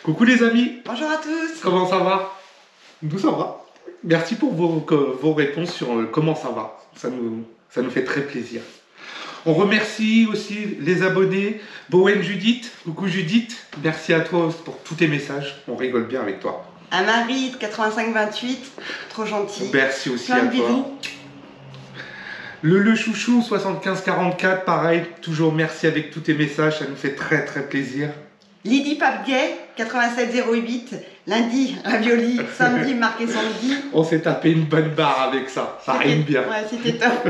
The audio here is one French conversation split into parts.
Coucou les amis. Bonjour à tous. Comment ça va? Nous ça va. Merci pour vos réponses sur comment ça va. Ça nous fait très plaisir. On remercie aussi les abonnés. Bowen Judith. Coucou Judith. Merci à toi pour tous tes messages. On rigole bien avec toi. À Marie de 8528. Trop gentil. Merci aussi Plein à de toi. bisous. Le chouchou 7544, pareil, toujours merci avec tous tes messages, ça nous fait très très plaisir. Lydie Papgay 8708. Lundi, ravioli. Samedi, marqué samedi. On s'est tapé une bonne barre avec ça, ça rime bien. Ouais, c'était top.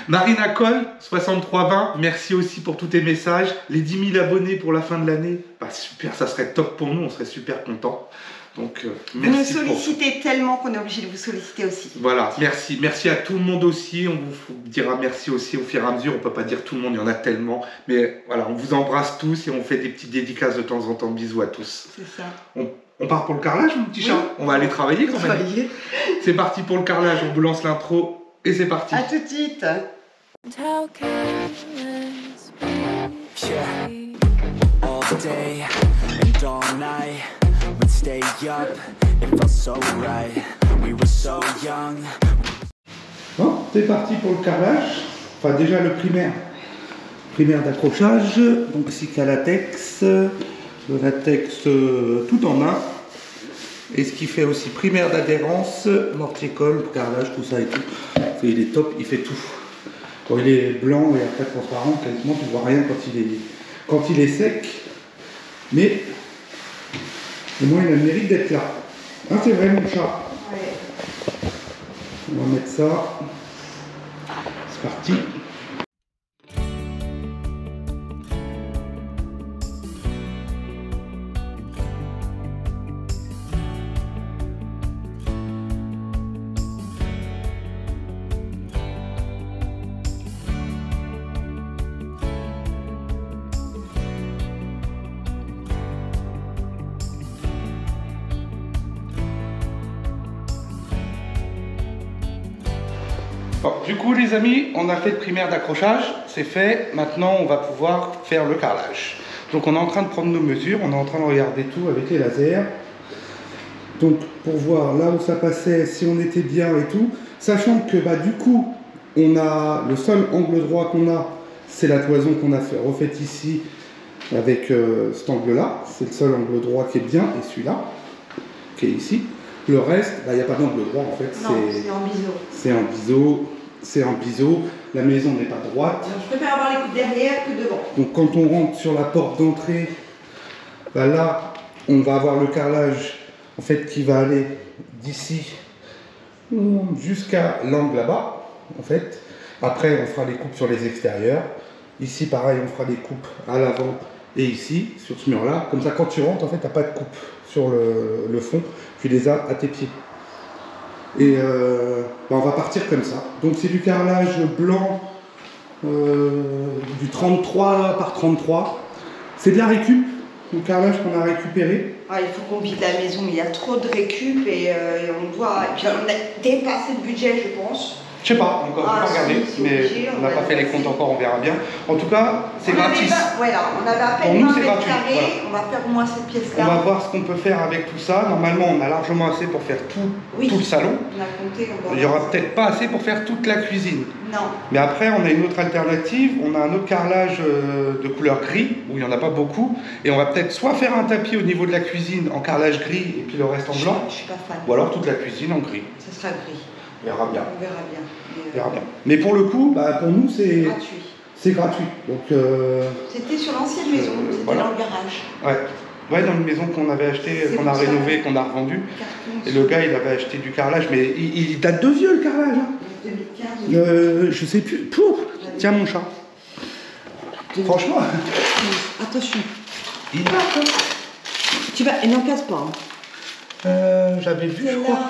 Marina Cole 6320, merci aussi pour tous tes messages. Les 10 000 abonnés pour la fin de l'année, bah super, ça serait top pour nous, on serait super contents. Donc, Vous nous merci sollicitez tellement qu'on est obligé de vous solliciter aussi. Voilà, merci. Merci à tout le monde aussi. On vous dira merci aussi au fur et à mesure. On ne peut pas dire tout le monde, il y en a tellement. Mais voilà, on vous embrasse tous et on fait des petites dédicaces de temps en temps. Bisous à tous. C'est ça. On part pour le carrelage, mon petit chat? On va aller travailler quand même. C'est parti pour le carrelage. On vous lance l'intro et c'est parti. A tout de suite. All day and all night, we'd stay up, it felt so right, we were so young. Bon, c'est parti pour le carrelage. Enfin déjà le primaire. Primaire d'accrochage. Donc ici qu'à latex. Le latex tout en main. Et ce qui fait aussi primaire d'adhérence, mortier-colle, carrelage, tout ça et tout. Il est top, il fait tout. Bon, il est blanc et après transparent, quasiment tu vois rien quand il est sec. Mais au moins il a le mérite d'être là. Hein, c'est vrai mon chat. Ouais. On va mettre ça. C'est parti. Bon, du coup les amis, on a fait le primaire d'accrochage, c'est fait. Maintenant on va pouvoir faire le carrelage. Donc on est en train de prendre nos mesures, on est en train de regarder tout avec les lasers. Donc pour voir là où ça passait, si on était bien et tout. Sachant que bah, du coup, on a le seul angle droit qu'on a, c'est la toison qu'on a refaite ici avec cet angle là. C'est le seul angle droit qui est bien et celui-là qui est ici. Le reste, il n'y a pas d'angle droit en fait. Non, c'est en biseau. C'est en biseau. C'est en biseau. La maison n'est pas droite. Alors, je préfère avoir les coups derrière que devant. Donc quand on rentre sur la porte d'entrée, bah là, on va avoir le carrelage en fait qui va aller d'ici jusqu'à l'angle là-bas. En fait. Après, on fera les coupes sur les extérieurs. Ici, pareil, on fera des coupes à l'avant et ici, sur ce mur-là. Comme ça, quand tu rentres, en fait, tu n'as pas de coupe sur le fond. Tu les as à tes pieds. Et bah on va partir comme ça. Donc c'est du carrelage blanc, du 33 par 33. C'est de la récup, le carrelage qu'on a récupéré. Ah, il faut qu'on vide la maison, il y a trop de récup et on doit. Et puis on a dépassé le budget, je pense. Je sais pas, encore, on va regarder, mais obligé, on n'a pas fait les comptes encore, on verra bien. En tout cas, c'est gratis. Voilà, on avait à Pour peine nous, 20 c'est mètres gratuit, carrés, voilà. on va faire au moins cette pièce-là. On va voir ce qu'on peut faire avec tout ça. Normalement, on a largement assez pour faire tout le salon. On a compté, Il n'y aura peut-être pas assez pour faire toute la cuisine. Non. Mais après, on a une autre alternative. On a un autre carrelage de couleur gris, où il n'y en a pas beaucoup. Et on va peut-être soit faire un tapis au niveau de la cuisine en carrelage gris et puis le reste en blanc. Je suis pas fan. Ou alors toute la cuisine en gris. Ça sera gris. On verra bien. On verra bien. On verra bien. Mais pour le coup, bah, pour nous, c'est Gratuit. c'est gratuit. Donc, C'était sur l'ancienne maison, c'était voilà. dans le garage. Ouais, dans une maison qu'on avait achetée, qu'on a rénovée, qu'on a revendue. Et le gars, il avait acheté du carrelage, mais il date de vieux le carrelage. Hein. 2015. Je sais plus. Pouf, tiens mon chat. Franchement. Attention. Il... Tu vas. Et n'en casse pas. Hein. J'avais vu, je crois.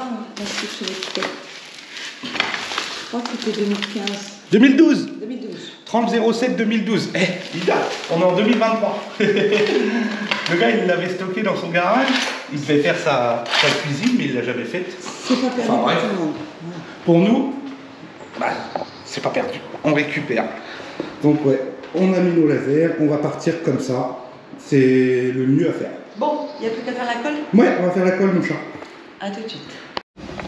Je crois que c'était 2015. 2012. 2012. 30-07 2012. Eh, il date. On est en 2023. Le gars, il l'avait stocké dans son garage. Il devait faire sa cuisine, mais il l'a jamais faite. C'est pas perdu pour tout le monde. Pour nous, bah, c'est pas perdu. On récupère. Donc ouais, on a mis nos lasers. On va partir comme ça. c'est le mieux à faire. Bon, il n'y a plus qu'à faire la colle? Ouais, on va faire la colle, mon chat. A tout de suite.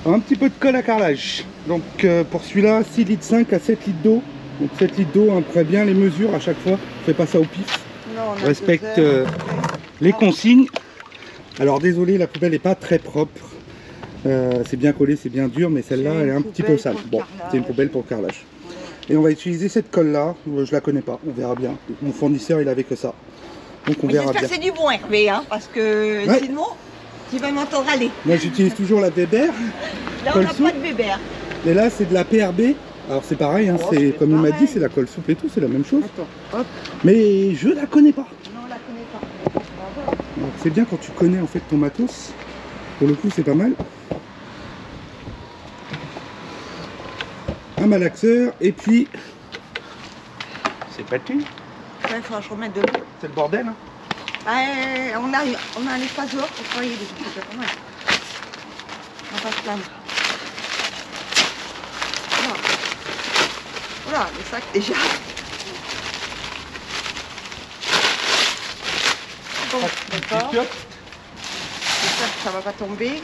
Un petit peu de colle à carrelage. Donc pour celui-là, 6 litres 5 à 7 litres d'eau. Donc 7 litres d'eau, on prend bien les mesures à chaque fois. On fait pas ça au pif. Non, on respecte les consignes. Alors désolé, la poubelle n'est pas très propre. C'est bien collé, c'est bien dur, mais celle-là, elle est un petit peu sale. Bon, c'est une poubelle pour le carrelage. Et on va utiliser cette colle-là. Je la connais pas, on verra bien. Mon fournisseur, il avait que ça. Donc on verra bien. J'espère que c'est du bon Hervé, hein, parce que ouais. Sinon, tu vas m'entendre aller. Moi, j'utilise toujours la Weber. Là, on n'a pas de Weber. Et là, c'est de la PRB. Alors c'est pareil, hein, c'est comme il m'a dit, c'est la colle souple et tout, c'est la même chose. Attends, hop. Mais je la connais pas. Non, on la connaît pas. C'est bien quand tu connais en fait ton matos. Pour le coup, c'est pas mal. Un malaxeur et puis c'est pas tout. Ouais, il faut que je remette de l'eau. C'est le bordel. Hein. On a un espace dehors pour travailler dessus, c'est pas mal. On va pas se plaindre. Voilà, le sac déjà. Bon, d'accord. J'espère que ça va pas tomber.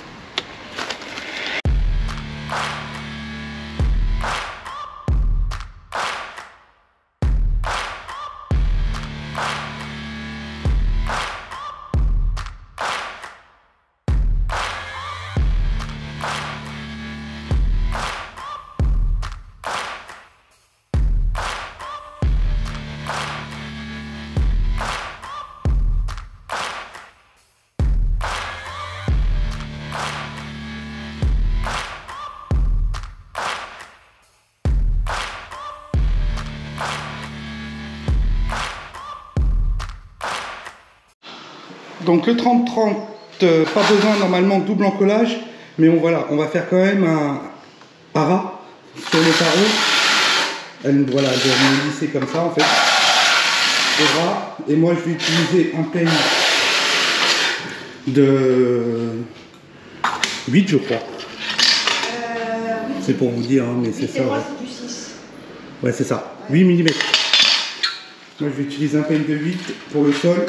Donc le 30-30, pas besoin normalement de double encollage, mais voilà, on va faire quand même un ras sur les carreaux. Voilà, elle doit me lisser comme ça en fait. Le ras, et moi je vais utiliser un peigne de 8 je crois. C'est pour vous dire, hein, mais c'est ça. Moi, c'est du 6. Ouais, c'est ça, 8 mm. Moi je vais utiliser un peigne de 8 pour le sol.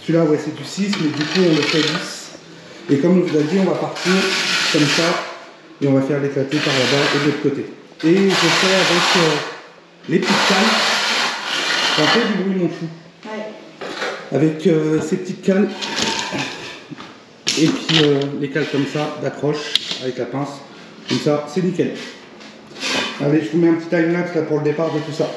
Celui-là, ouais, c'est du 6, mais du coup, on le fait 10. Et comme on vous a dit, on va partir comme ça, et on va faire l'éclater par là-bas et de l'autre côté. Et je fais avec les petites cales. Ça fait du bruit, mon chou. Ouais. Avec ces petites cales. Et puis les cales comme ça, d'accroche, avec la pince. Comme ça, c'est nickel. Allez, je vous mets un petit time-lapse là pour le départ de tout ça.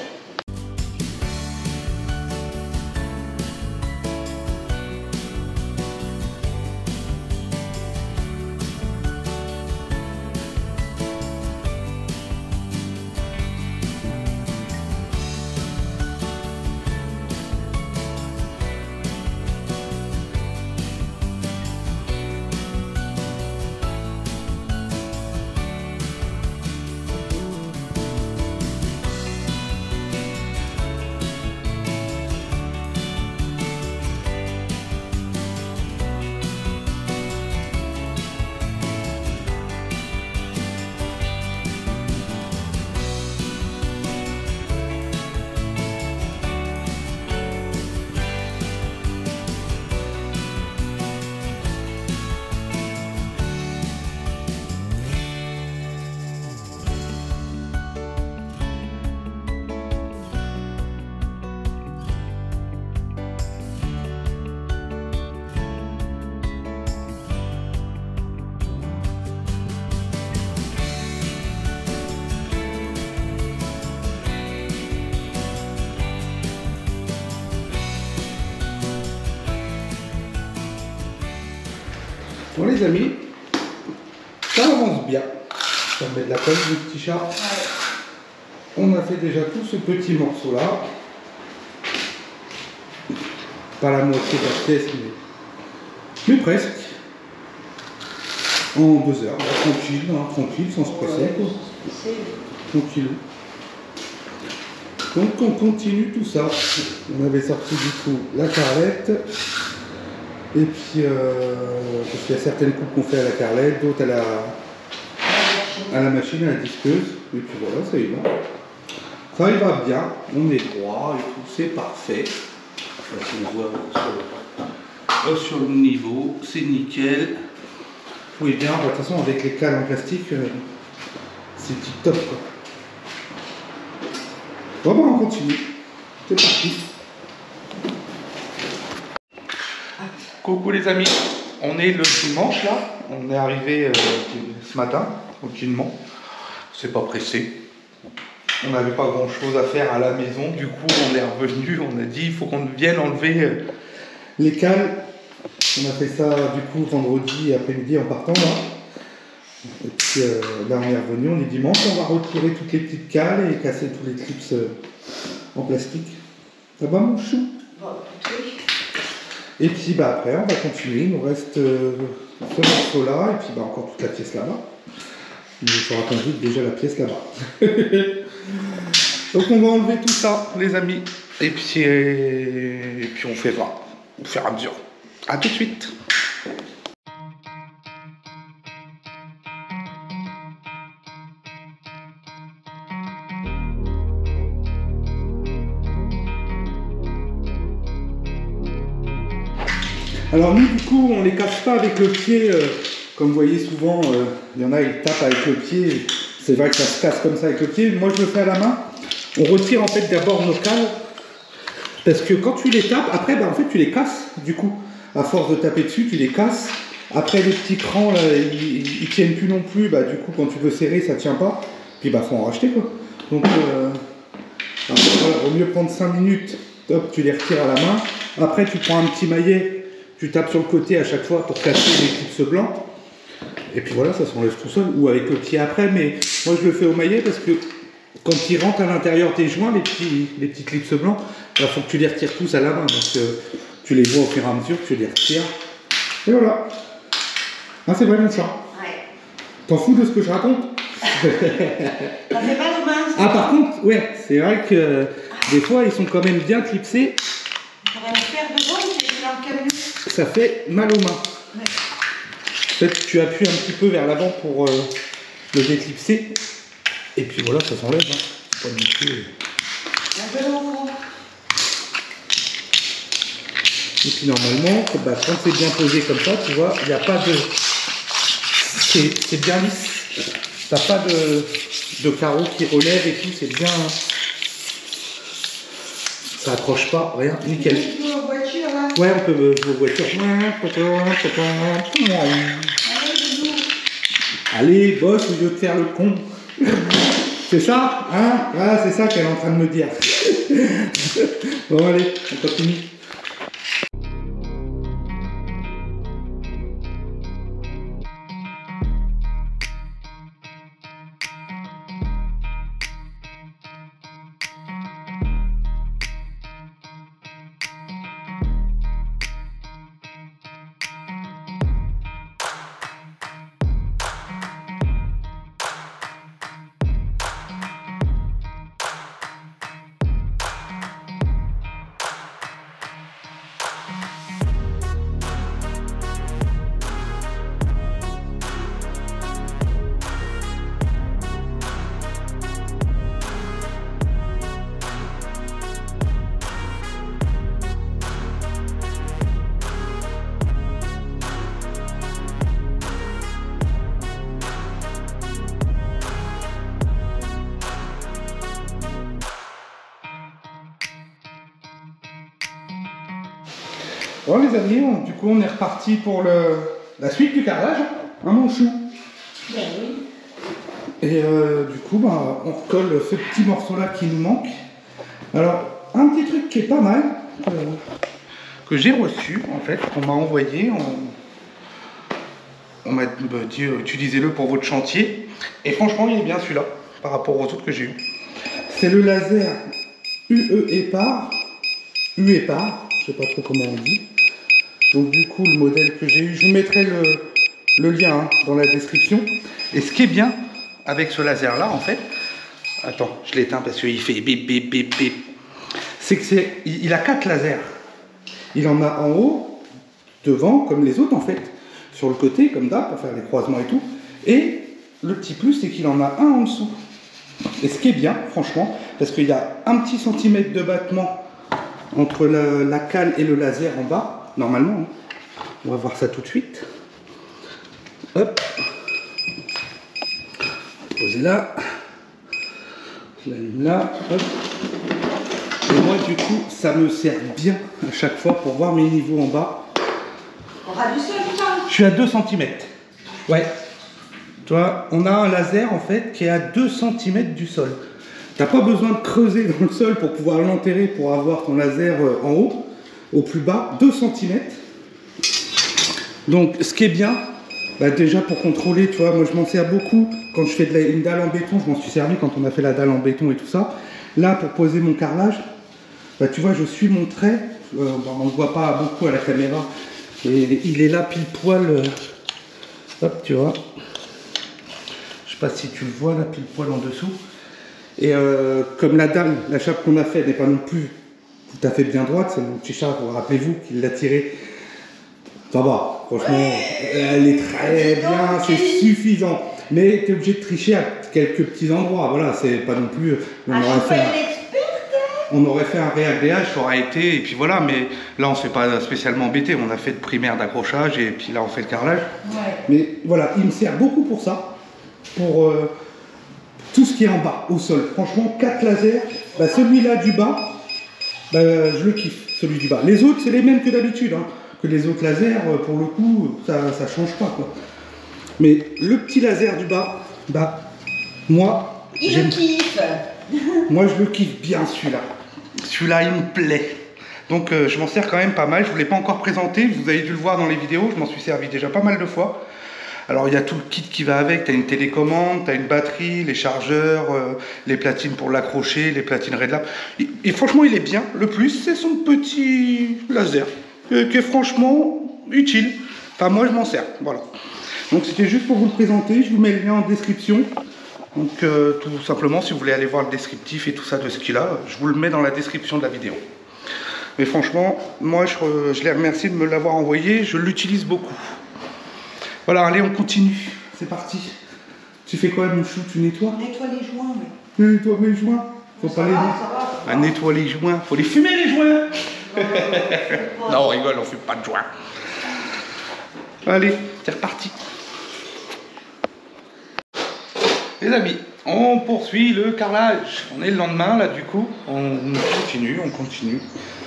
Bon les amis, ça avance bien. On va mettre de la colle du petit chat. Ouais. On a fait déjà tout ce petit morceau là. Pas la moitié de la pièce, mais presque. En 2 heures, tranquille, hein, tranquille, sans se presser. Tranquille. Donc on continue tout ça. On avait sorti du coup la carrelette. Et puis, parce qu'il y a certaines coupes qu'on fait à la carrelette, d'autres à la machine, à la disqueuse. Et puis voilà, ça y va. Ça y va bien, on est droit et tout, c'est parfait. Là, si on voit sur le niveau, c'est nickel. Oui, bien, de toute façon, avec les cales en plastique, c'est tip top quoi. Bon, bah, on continue. C'est parti. Coucou les amis, on est le dimanche là. On est arrivé ce matin, tranquillement. C'est pas pressé. On n'avait pas grand chose à faire à la maison. Du coup, on est revenu. On a dit il faut qu'on vienne enlever les cales. On a fait ça du coup vendredi après-midi en partant là. Et puis là on est revenu, on est dimanche, on va retirer toutes les petites cales et casser tous les clips en plastique. Ça va mon chou? Et puis bah après on va continuer, il nous reste ce morceau là et puis bah encore toute la pièce là-bas. Il faudra qu'on vide déjà la pièce là-bas. Donc on va enlever tout ça les amis. Et puis on fait voir au fur et à mesure. A tout de suite. Alors nous du coup on les casse pas avec le pied comme vous voyez souvent il y en a ils tapent avec le pied, c'est vrai que ça se casse comme ça avec le pied, moi je le fais à la main. On retire en fait d'abord nos cales parce que quand tu les tapes après bah, en fait tu les casses du coup. À force de taper dessus, tu les casses. Après, les petits crans, là, ils tiennent plus non plus. Bah, du coup, quand tu veux serrer, ça tient pas. Puis, bah, faut en racheter, quoi. Donc, voilà, vaut mieux prendre 5 minutes. Hop, tu les retires à la main. Après, tu prends un petit maillet. Tu tapes sur le côté à chaque fois pour casser les clips blancs. Et puis voilà, ça s'enlève tout seul. Ou avec le pied après. Mais moi, je le fais au maillet parce que quand ils rentrent à l'intérieur des joints, les petits clips blancs, il faut que tu les retires tous à la main. Donc, tu les vois au fur et à mesure, tu les retires. Et voilà. Ah, c'est vraiment ça. Ouais. T'en fous de ce que je raconte? Ça fait mal aux mains. Ah, par contre, ouais, c'est vrai que des fois, ils sont quand même bien clipsés. Ça va me faire de bon, j'ai dans le camion. Ça fait mal aux mains. Ouais. Peut-être que tu appuies un petit peu vers l'avant pour le déclipser. Et puis voilà, ça s'enlève. Hein. Pas du tout. Un peu long. Et puis normalement, bah, quand c'est bien posé comme ça, tu vois, il n'y a pas de... C'est bien lisse. T'as pas de carreaux qui relèvent et tout, c'est bien... Ça accroche pas, rien, nickel. Voiture, là. Ouais, on peut vos voitures. Allez, bosse au lieu de faire le con. C'est ça, hein? Voilà, c'est ça qu'elle est en train de me dire. Bon, allez, on continue. Bon les amis, du coup on est reparti pour la suite du carrelage, hein mon chou? Ben oui. Et du coup bah, on recolle ce petit morceau là qui nous manque. Alors un petit truc qui est pas mal, que j'ai reçu en fait, qu'on m'a envoyé, on m'a dit utilisez-le pour votre chantier. Et franchement il est bien celui-là par rapport aux autres que j'ai eu. C'est le laser UE Epar, je sais pas trop comment on dit. Donc du coup le modèle que j'ai eu, je vous mettrai le lien hein, dans la description. Et ce qui est bien avec ce laser là en fait, attends je l'éteins parce qu'il fait bip bip bip bip, c'est que il a 4 lasers. Il en a en haut, devant comme les autres en fait, sur le côté comme d'hab pour faire les croisements et tout. Et le petit plus c'est qu'il en a un en dessous. Et ce qui est bien franchement, parce qu'il y a un petit centimètre de battement entre la cale et le laser en bas, normalement. Hein. On va voir ça tout de suite. Hop. Poser là. Je l'allume là. Hop. Et moi, du coup, ça me sert bien à chaque fois pour voir mes niveaux en bas. On aura du sol ou pas? Je suis à 2 cm. Ouais. Tu vois, on a un laser en fait qui est à 2 cm du sol. Tu n'as pas besoin de creuser dans le sol pour pouvoir l'enterrer pour avoir ton laser en haut, au plus bas, 2 cm. Donc ce qui est bien, bah, déjà pour contrôler, tu vois, moi je m'en sers beaucoup quand je fais une dalle en béton, je m'en suis servi quand on a fait la dalle en béton et tout ça. Là pour poser mon carrelage, bah, tu vois, je suis mon trait, on ne le voit pas beaucoup à la caméra, et il est là pile poil, hop, tu vois. Je sais pas si tu le vois là, pile poil en dessous. Et comme la dalle, la chape qu'on a fait n'est pas non plus tout à fait bien droite, c'est mon petit chat, rappelez-vous, qu'il l'a tiré. Ça va, franchement, elle est très bien, c'est suffisant. Mais tu es obligé de tricher à quelques petits endroits, voilà, c'est pas non plus... On aurait fait un réagréage, ça aurait été, et puis voilà, mais là on se fait pas spécialement embêter, on a fait de primaire d'accrochage, et puis là on fait le carrelage. Ouais. Mais voilà, il me sert beaucoup pour ça, pour tout ce qui est en bas, au sol. Franchement, 4 lasers, bah, celui-là du bas, bah, je le kiffe, celui du bas. Les autres, c'est les mêmes que d'habitude, hein, que les autres lasers, pour le coup, ça change pas, quoi. Mais le petit laser du bas, bah, moi... Il le kiffe. Moi, je le kiffe bien, celui-là. Celui-là, il me plaît. Donc, je m'en sers quand même pas mal. Je ne vous l'ai pas encore présenté. Vous avez dû le voir dans les vidéos. Je m'en suis servi déjà pas mal de fois. Alors, il y a tout le kit qui va avec. Tu as une télécommande, tu as une batterie, les chargeurs, les platines pour l'accrocher, les platines Redlap. Et franchement, il est bien. Le plus, c'est son petit laser, qui est franchement utile. Enfin, moi, je m'en sers. Voilà. Donc, c'était juste pour vous le présenter. Je vous mets le lien en description. Donc tout simplement, si vous voulez aller voir le descriptif et tout ça de ce qu'il a, je vous le mets dans la description de la vidéo. Mais franchement, moi je les remercie de me l'avoir envoyé, je l'utilise beaucoup. Voilà, allez, on continue. C'est parti. Tu fais quoi, mon chou? Tu nettoies? On nettoie les joints, oui. Tu nettoies mes joints? Faut pas les nettoyer. Ah, nettoie les joints. Faut les fumer, les joints. Non, on rigole, on fume pas de joints. Allez, c'est reparti. Les amis, on poursuit le carrelage. On est le lendemain là du coup. On continue.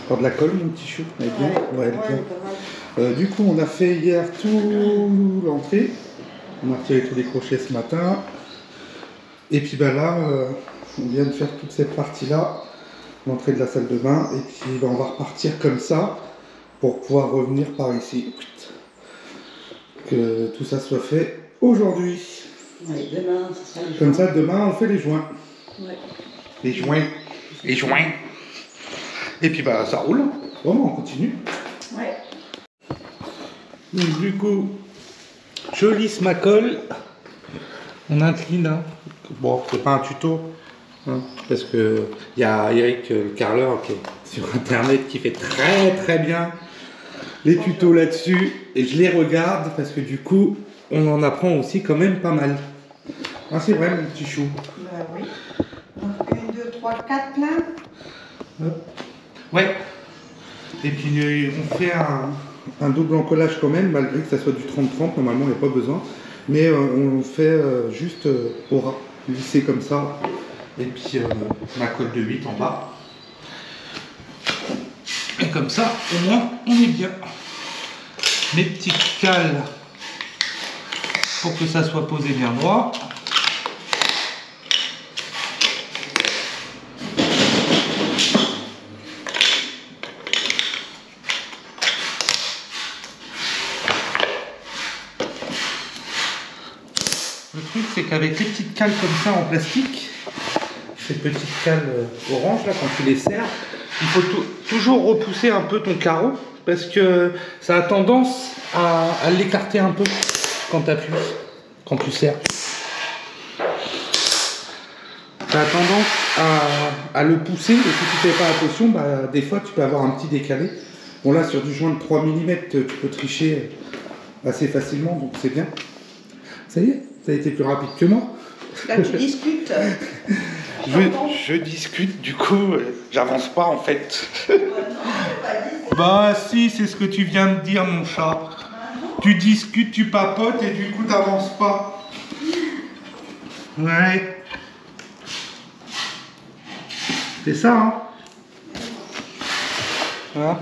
Encore de la colle mon petit chou. Elle est bien. Ouais, elle est bien. Du coup on a fait hier tout l'entrée. On a retiré tous les crochets ce matin. Et puis ben là, on vient de faire toute cette partie là. L'entrée de la salle de bain. Et puis ben, on va repartir comme ça. Pour pouvoir revenir par ici. Que tout ça soit fait aujourd'hui. Ouais, demain, ça sera les comme ça, demain, on fait les joints. Ouais. Les joints. Les joints. Et puis, bah, ça roule. Bon, on continue. Ouais. Donc, du coup, je lisse ma colle. On incline. Hein. Bon, c'est pas un tuto. Hein, parce que il y a Eric, le carreleur, qui est sur Internet, qui fait très très bien les tutos là-dessus. Et je les regarde parce que du coup, on en apprend aussi quand même pas mal. Ah, c'est vrai, mon petit chou. Bah oui. Donc, 1, 2, 3, 4 là. Ouais. Et puis, on fait un double encollage quand même, malgré que ça soit du 30-30. Normalement, il n'y a pas besoin. Mais on fait juste au ras, lisser comme ça. Et puis, ma colle de 8 en bas. Et comme ça, au moins, on est bien. Mes petites cales pour que ça soit posé bien droit. Le truc, c'est qu'avec les petites cales comme ça en plastique, ces petites cales orange là, quand tu les serres, il faut toujours repousser un peu ton carreau parce que ça a tendance à l'écarter un peu quand tu appuies, quand tu serres. Ça a tendance à le pousser et si tu ne fais pas attention, bah, des fois tu peux avoir un petit décalé. Bon là sur du joint de 3 mm, tu peux tricher assez facilement, donc c'est bien. Ça y est, ça a été plus rapide que moi. Là tu discutes. Je je discute, du coup, j'avance pas en fait. Bah si, c'est ce que tu viens de dire, mon chat. Tu discutes, tu papotes et du coup t'avances pas. Ouais. C'est ça, hein. Voilà.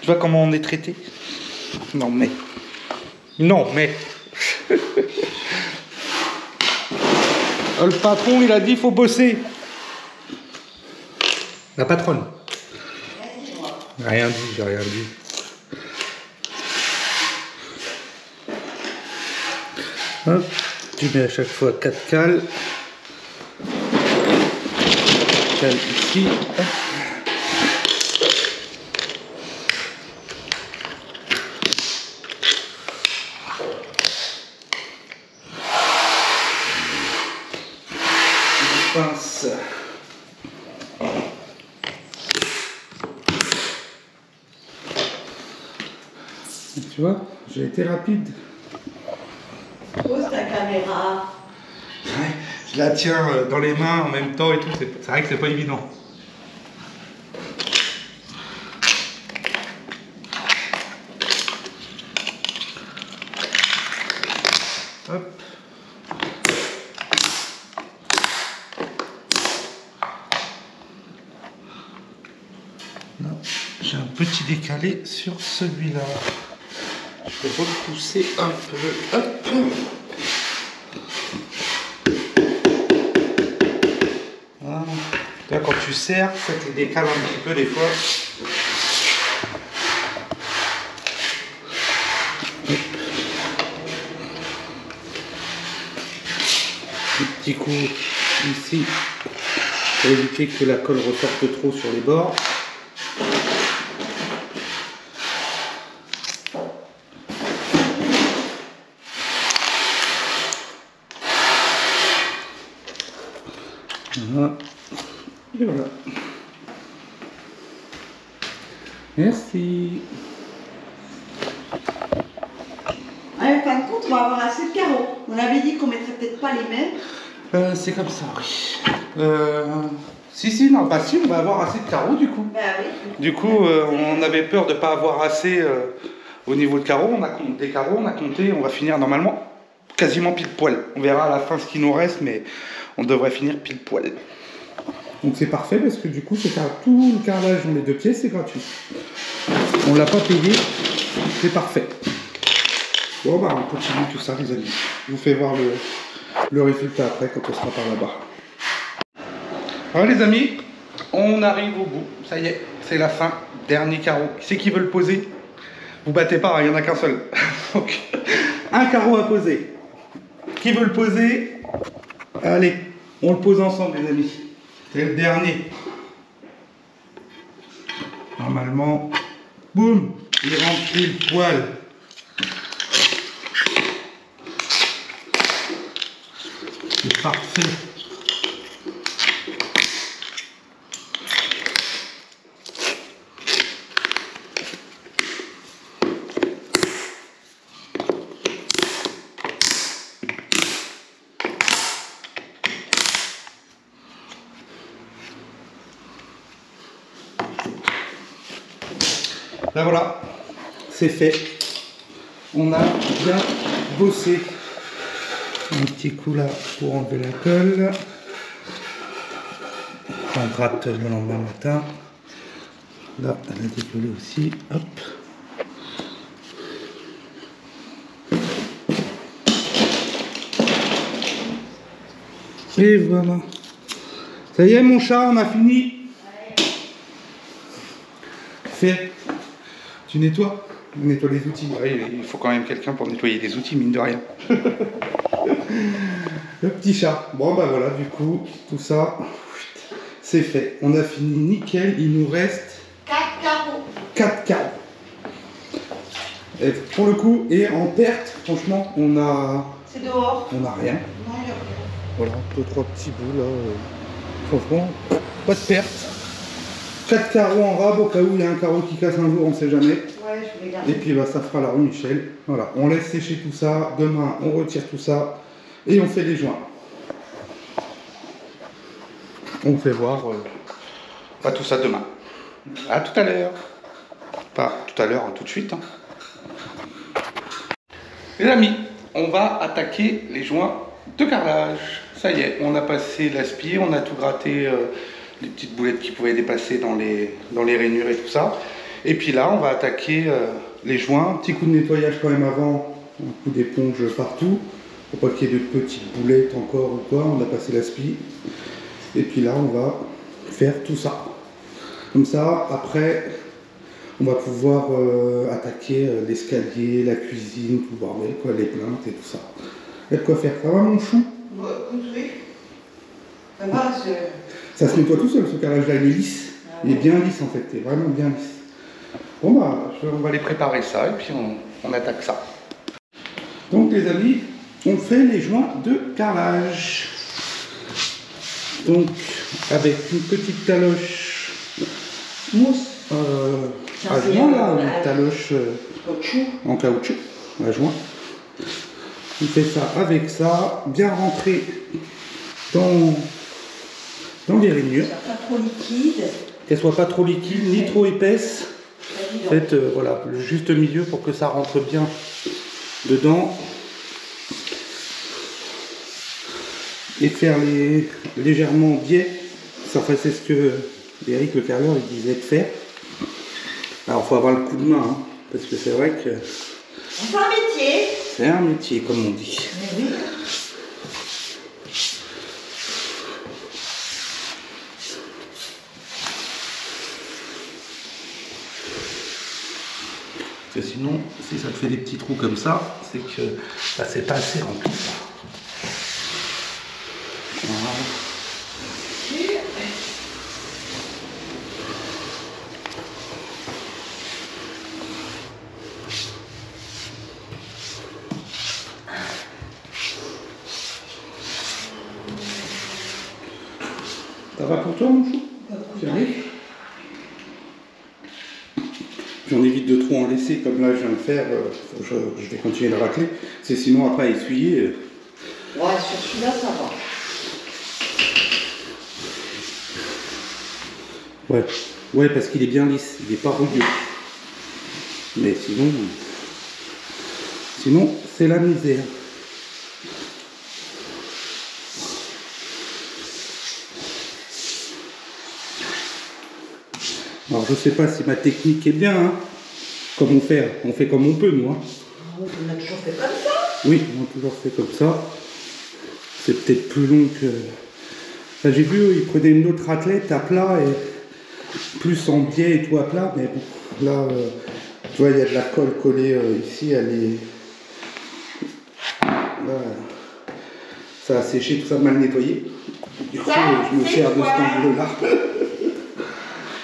Tu vois comment on est traité? Non mais... Non mais... Le patron, il a dit, il faut bosser. La patronne. Rien dit, j'ai rien dit. Hop, tu mets à chaque fois 4 cales. Cales ici. Hop. Pince. Tu vois, j'ai été rapide. Pose ta caméra. Ouais, je la tiens dans les mains en même temps et tout, c'est vrai que c'est pas évident. Hop. J'ai un petit décalé sur celui-là. Je vais repousser un peu. Hop. Voilà. Là, quand tu serres, ça te décale un petit peu des fois. Hop. Un petit coup ici pour éviter que la colle ressorte trop sur les bords. Voilà. Et voilà. Merci. En fin de compte, on va avoir assez de carreaux. On avait dit qu'on mettrait peut-être pas les mêmes. C'est comme ça, oui. Si, non, bah si, on va avoir assez de carreaux du coup. Bah oui. Du coup, on avait peur de ne pas avoir assez au niveau de carreaux. On a compté des carreaux, on a compté, on va finir normalement quasiment pile poil. On verra à la fin ce qui nous reste, mais on devrait finir pile poil. Donc c'est parfait parce que du coup, tout le carrelage dans les 2 pièces, c'est gratuit. On ne l'a pas payé, c'est parfait. Bon, bah on continue tout ça, les amis. Je vous fais voir le résultat après quand on sera par là-bas. Alors les amis, on arrive au bout. Ça y est, c'est la fin. Dernier carreau. Qui c'est qui veut le poser? Vous battez pas, il n'y en a qu'un seul. Donc, un carreau à poser. Qui veut le poser? Allez, on le pose ensemble, les amis. C'est le dernier. Normalement, boum, il rentre pile poil. C'est parfait. Là voilà, c'est fait. On a bien bossé. Un petit coup là pour enlever la colle. On gratte le lendemain matin. Là, elle a décollé aussi. Hop. Et voilà. Ça y est mon chat, on a fini. Fait. Tu nettoies? On nettoie les outils. Oui, il faut quand même quelqu'un pour nettoyer des outils, mine de rien. Le petit chat. Bon bah voilà, du coup, tout ça, c'est fait. On a fini nickel, il nous reste 4 carreaux. 4 carreaux. Et pour le coup, et en perte, franchement, on a... C'est dehors. On n'a rien. Non, il y a rien. Voilà, 2-3 petits bouts là. Franchement, pas de perte. 4 carreaux en rab au cas où il y a un carreau qui casse un jour, on ne sait jamais. Ouais, je vais garder. Et puis bah, ça fera la roue Michel. Voilà, on laisse sécher tout ça. Demain, on retire tout ça et on fait les joints. on vous fait voir tout ça demain. À tout à l'heure. Pas tout à l'heure, tout de suite. Hein. Les amis, on va attaquer les joints de carrelage. Ça y est, on a passé l'aspi, on a tout gratté, les petites boulettes qui pouvaient dépasser dans les rainures et tout ça. Et puis là, on va attaquer les joints. Un petit coup de nettoyage quand même avant, un coup d'éponge partout, pour pas qu'il y ait de petites boulettes encore ou quoi. On a passé l'aspi. Et puis là, on va faire tout ça. Comme ça, après, on va pouvoir attaquer l'escalier, la cuisine, tout le bordel, quoi, les plaintes et tout ça. Il y a de quoi faire. Ça va, mon chou? Ouais, oui. Ça va, ça se nettoie tout seul, ce carrelage-là, il est lisse. Ah, il est bien lisse, en fait, il est vraiment bien lisse. Bon, bah, on va aller préparer ça, et puis on attaque ça. Donc, les amis, on fait les joints de carrelage. Donc, avec une petite taloche mousse. À joint là, une taloche en caoutchouc, à joint. On fait ça avec ça, bien rentré dans les rainures. Qu'elle soit pas trop liquide, ni trop épaisse. Faites voilà, le juste milieu pour que ça rentre bien dedans. Et faire les légèrement biais. Enfin, c'est ce que Eric le carreleur il disait de faire. Alors, il faut avoir le coup de main, hein, parce que c'est vrai que... C'est un métier. C'est un métier, comme on dit. Mais oui. Parce que sinon, si ça te fait des petits trous comme ça, c'est que bah, c'est pas assez rempli. Voilà. Ça va pour toi, mon chou? Tu arrives? J'en évite de trop en laisser, comme là je viens de faire. Je vais continuer de racler. C'est sinon après à essuyer. Ouais, sur celui-là, ça Ouais, va. ouais, parce qu'il est bien lisse, il n'est pas rugueux. Mais sinon c'est la misère. Alors je sais pas si ma technique est bien, hein. Comment faire? On fait comme on peut, nous. Hein. On a toujours fait comme ça. Oui, on a toujours fait comme ça. C'est peut-être plus long que... Enfin, j'ai vu, ils prenaient une autre raclette à plat et plus en biais et tout à plat, mais bon, là, tu vois, il y a de la colle collée ici, elle est... Là, ça a séché, tout ça mal nettoyé. Du coup, je me sers de cet angle-là.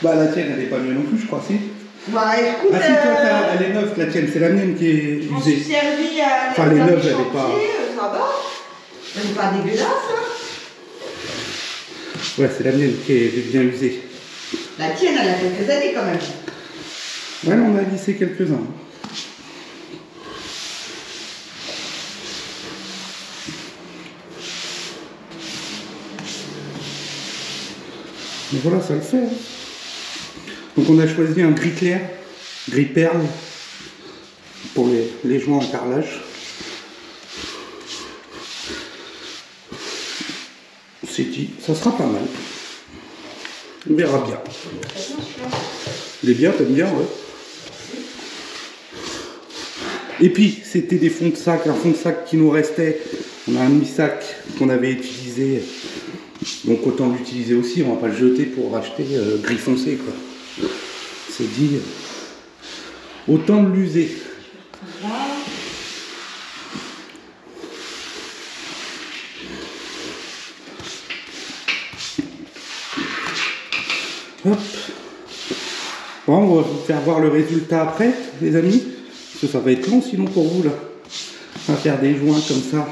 Bah la tienne, elle est pas mieux non plus, je crois, si. Bah écoute, ah si, toi, elle est neuve, la tienne, c'est la mienne qui est usée. Je m'en suis servi à... Enfin, les neuves, elle est pas... Ça va. Elle n'est pas dégueulasse, hein. Ouais, c'est la mienne qui est bien usée. La tienne, elle a quelques années quand même. Ouais, on a lissé quelques-uns. Mais voilà, ça le fait. Hein. Donc on a choisi un gris clair, gris perle, pour les joints en carrelage. C'est dit, ça sera pas mal. On verra bien. Il est bien, t'aimes bien, ouais. Et puis, c'était des fonds de sac, un fond de sac qui nous restait. On a un demi-sac qu'on avait utilisé. Donc autant l'utiliser aussi, on va pas le jeter pour racheter gris foncé, quoi. C'est dit, autant de l'user. Hop. Bon, on va vous faire voir le résultat après, les amis. Parce que ça va être long sinon pour vous là. On va faire des joints comme ça.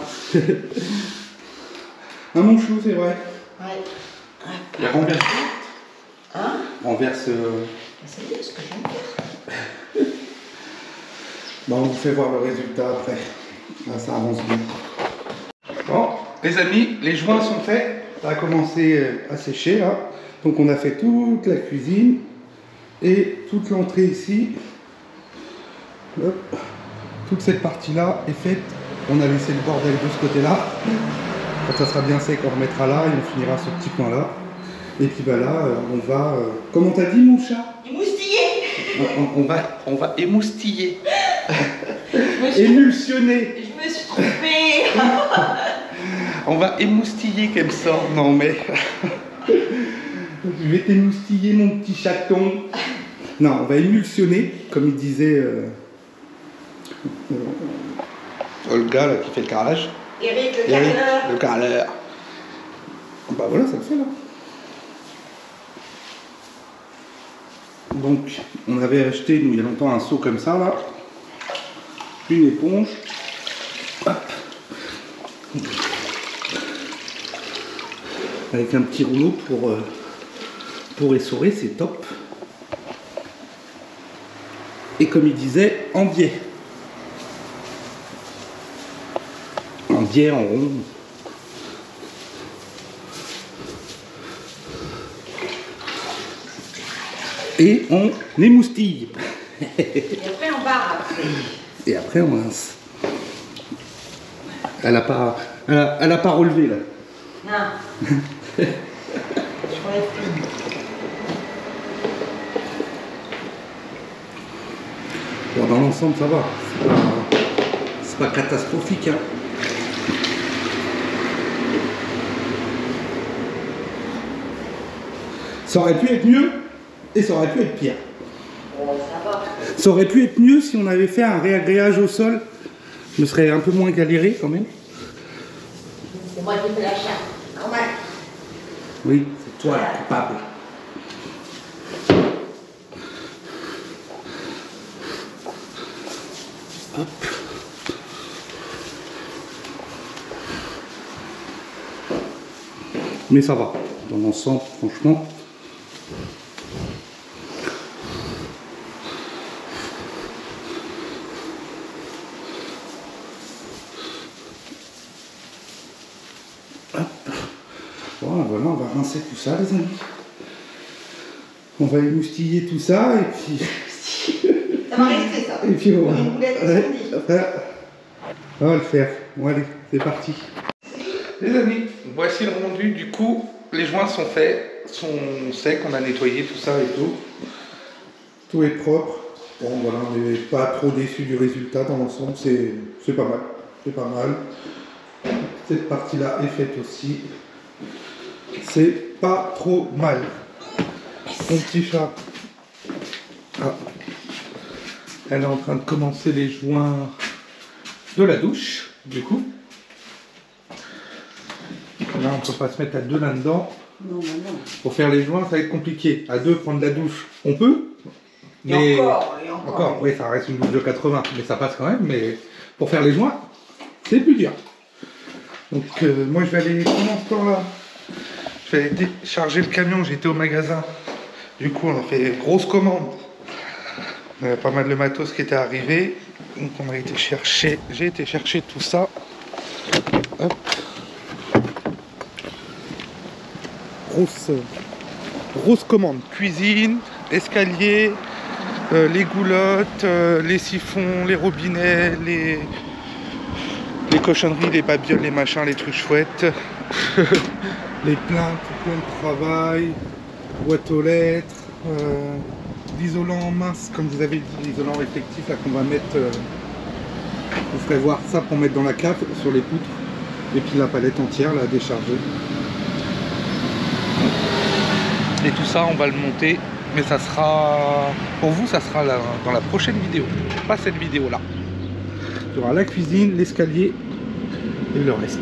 Un mon chou, c'est vrai. Ouais. Il renverse. Hein? Renverse. C'est bien ce que je viens de faire. Bon, on vous fait voir le résultat après. Là, ça avance bien. Bon, les amis, les joints sont faits. Ça a commencé à sécher là. Donc on a fait toute la cuisine et toute l'entrée ici. Hop. Toute cette partie là est faite. On a laissé le bordel de ce côté là. Quand ça sera bien sec, on remettra là et on finira ce petit coin là. Et puis bah là, on va... comment t'as dit mon chat? Émoustiller. On va émoustiller. Émulsionner. Je me suis trompée. On va émoustiller comme ça. Non mais... Je vais t'émoustiller mon petit chaton. Non, on va émulsionner, comme il disait Olga là, qui fait le carrelage. Eric, le carreleur. Le carreleur. Bah voilà, ça le fait là. Donc, on avait acheté, nous, il y a longtemps, un seau comme ça là. Une éponge. Hop. Avec un petit rouleau pour essorer, c'est top. Et comme il disait, en biais. En biais, en rond. Et on émoustille. Et après on barre. Et après on rince. Elle a pas relevé là. Non. Je relève plus. Bon, dans l'ensemble ça va. C'est pas catastrophique. Hein. Ça aurait pu être mieux et ça aurait pu être pire. Ça va. Ça aurait pu être mieux si on avait fait un réagréage au sol. Je me serais un peu moins galéré quand même. C'est moi qui fais la chasse. Quand même. Oui, c'est toi le coupable. Hop. Mais ça va. Dans l'ensemble, franchement. Voilà, on va rincer tout ça, les amis. On va émoustiller tout ça et puis. Ça va rester ça. Et puis on va. On va le faire. Bon, allez, c'est parti. Les amis, voici le rendu. Du coup, les joints sont faits, sont secs, on a nettoyé tout ça et tout. Tout est propre. Bon, voilà, on n'est pas trop déçu du résultat dans l'ensemble. C'est pas mal. C'est pas mal. Cette partie-là est faite aussi. C'est pas trop mal. Mon petit chat. Ah. Elle est en train de commencer les joints de la douche, du coup. Là, on ne peut pas se mettre à deux là-dedans. Non, non. Pour faire les joints, ça va être compliqué. À deux, prendre la douche, on peut. Mais et encore. Oui, ça reste une douche de 80, mais ça passe quand même. Mais pour faire les joints, c'est plus dur. Donc, moi, je vais aller, pendant ce temps-là, je vais aller décharger le camion. J'étais au magasin. Du coup, on a fait grosse commande. Il y avait pas mal de matos qui était arrivé. Donc, on a été chercher. J'ai été chercher tout ça. Hop. Grosse commande. Cuisine, escalier, les goulottes, les siphons, les robinets, les cochonneries, les babioles, les machins, les trucs chouettes. Les plaintes, plein de travail, boîte aux lettres, l'isolant mince, comme vous avez dit, l'isolant réflectif là qu'on va mettre. Vous ferez voir ça pour mettre dans la cave sur les poutres. Et puis la palette entière là déchargée. Et tout ça, on va le monter, mais ça sera, pour vous, ça sera dans la prochaine vidéo, pas cette vidéo-là. Il y aura la cuisine, l'escalier et le reste.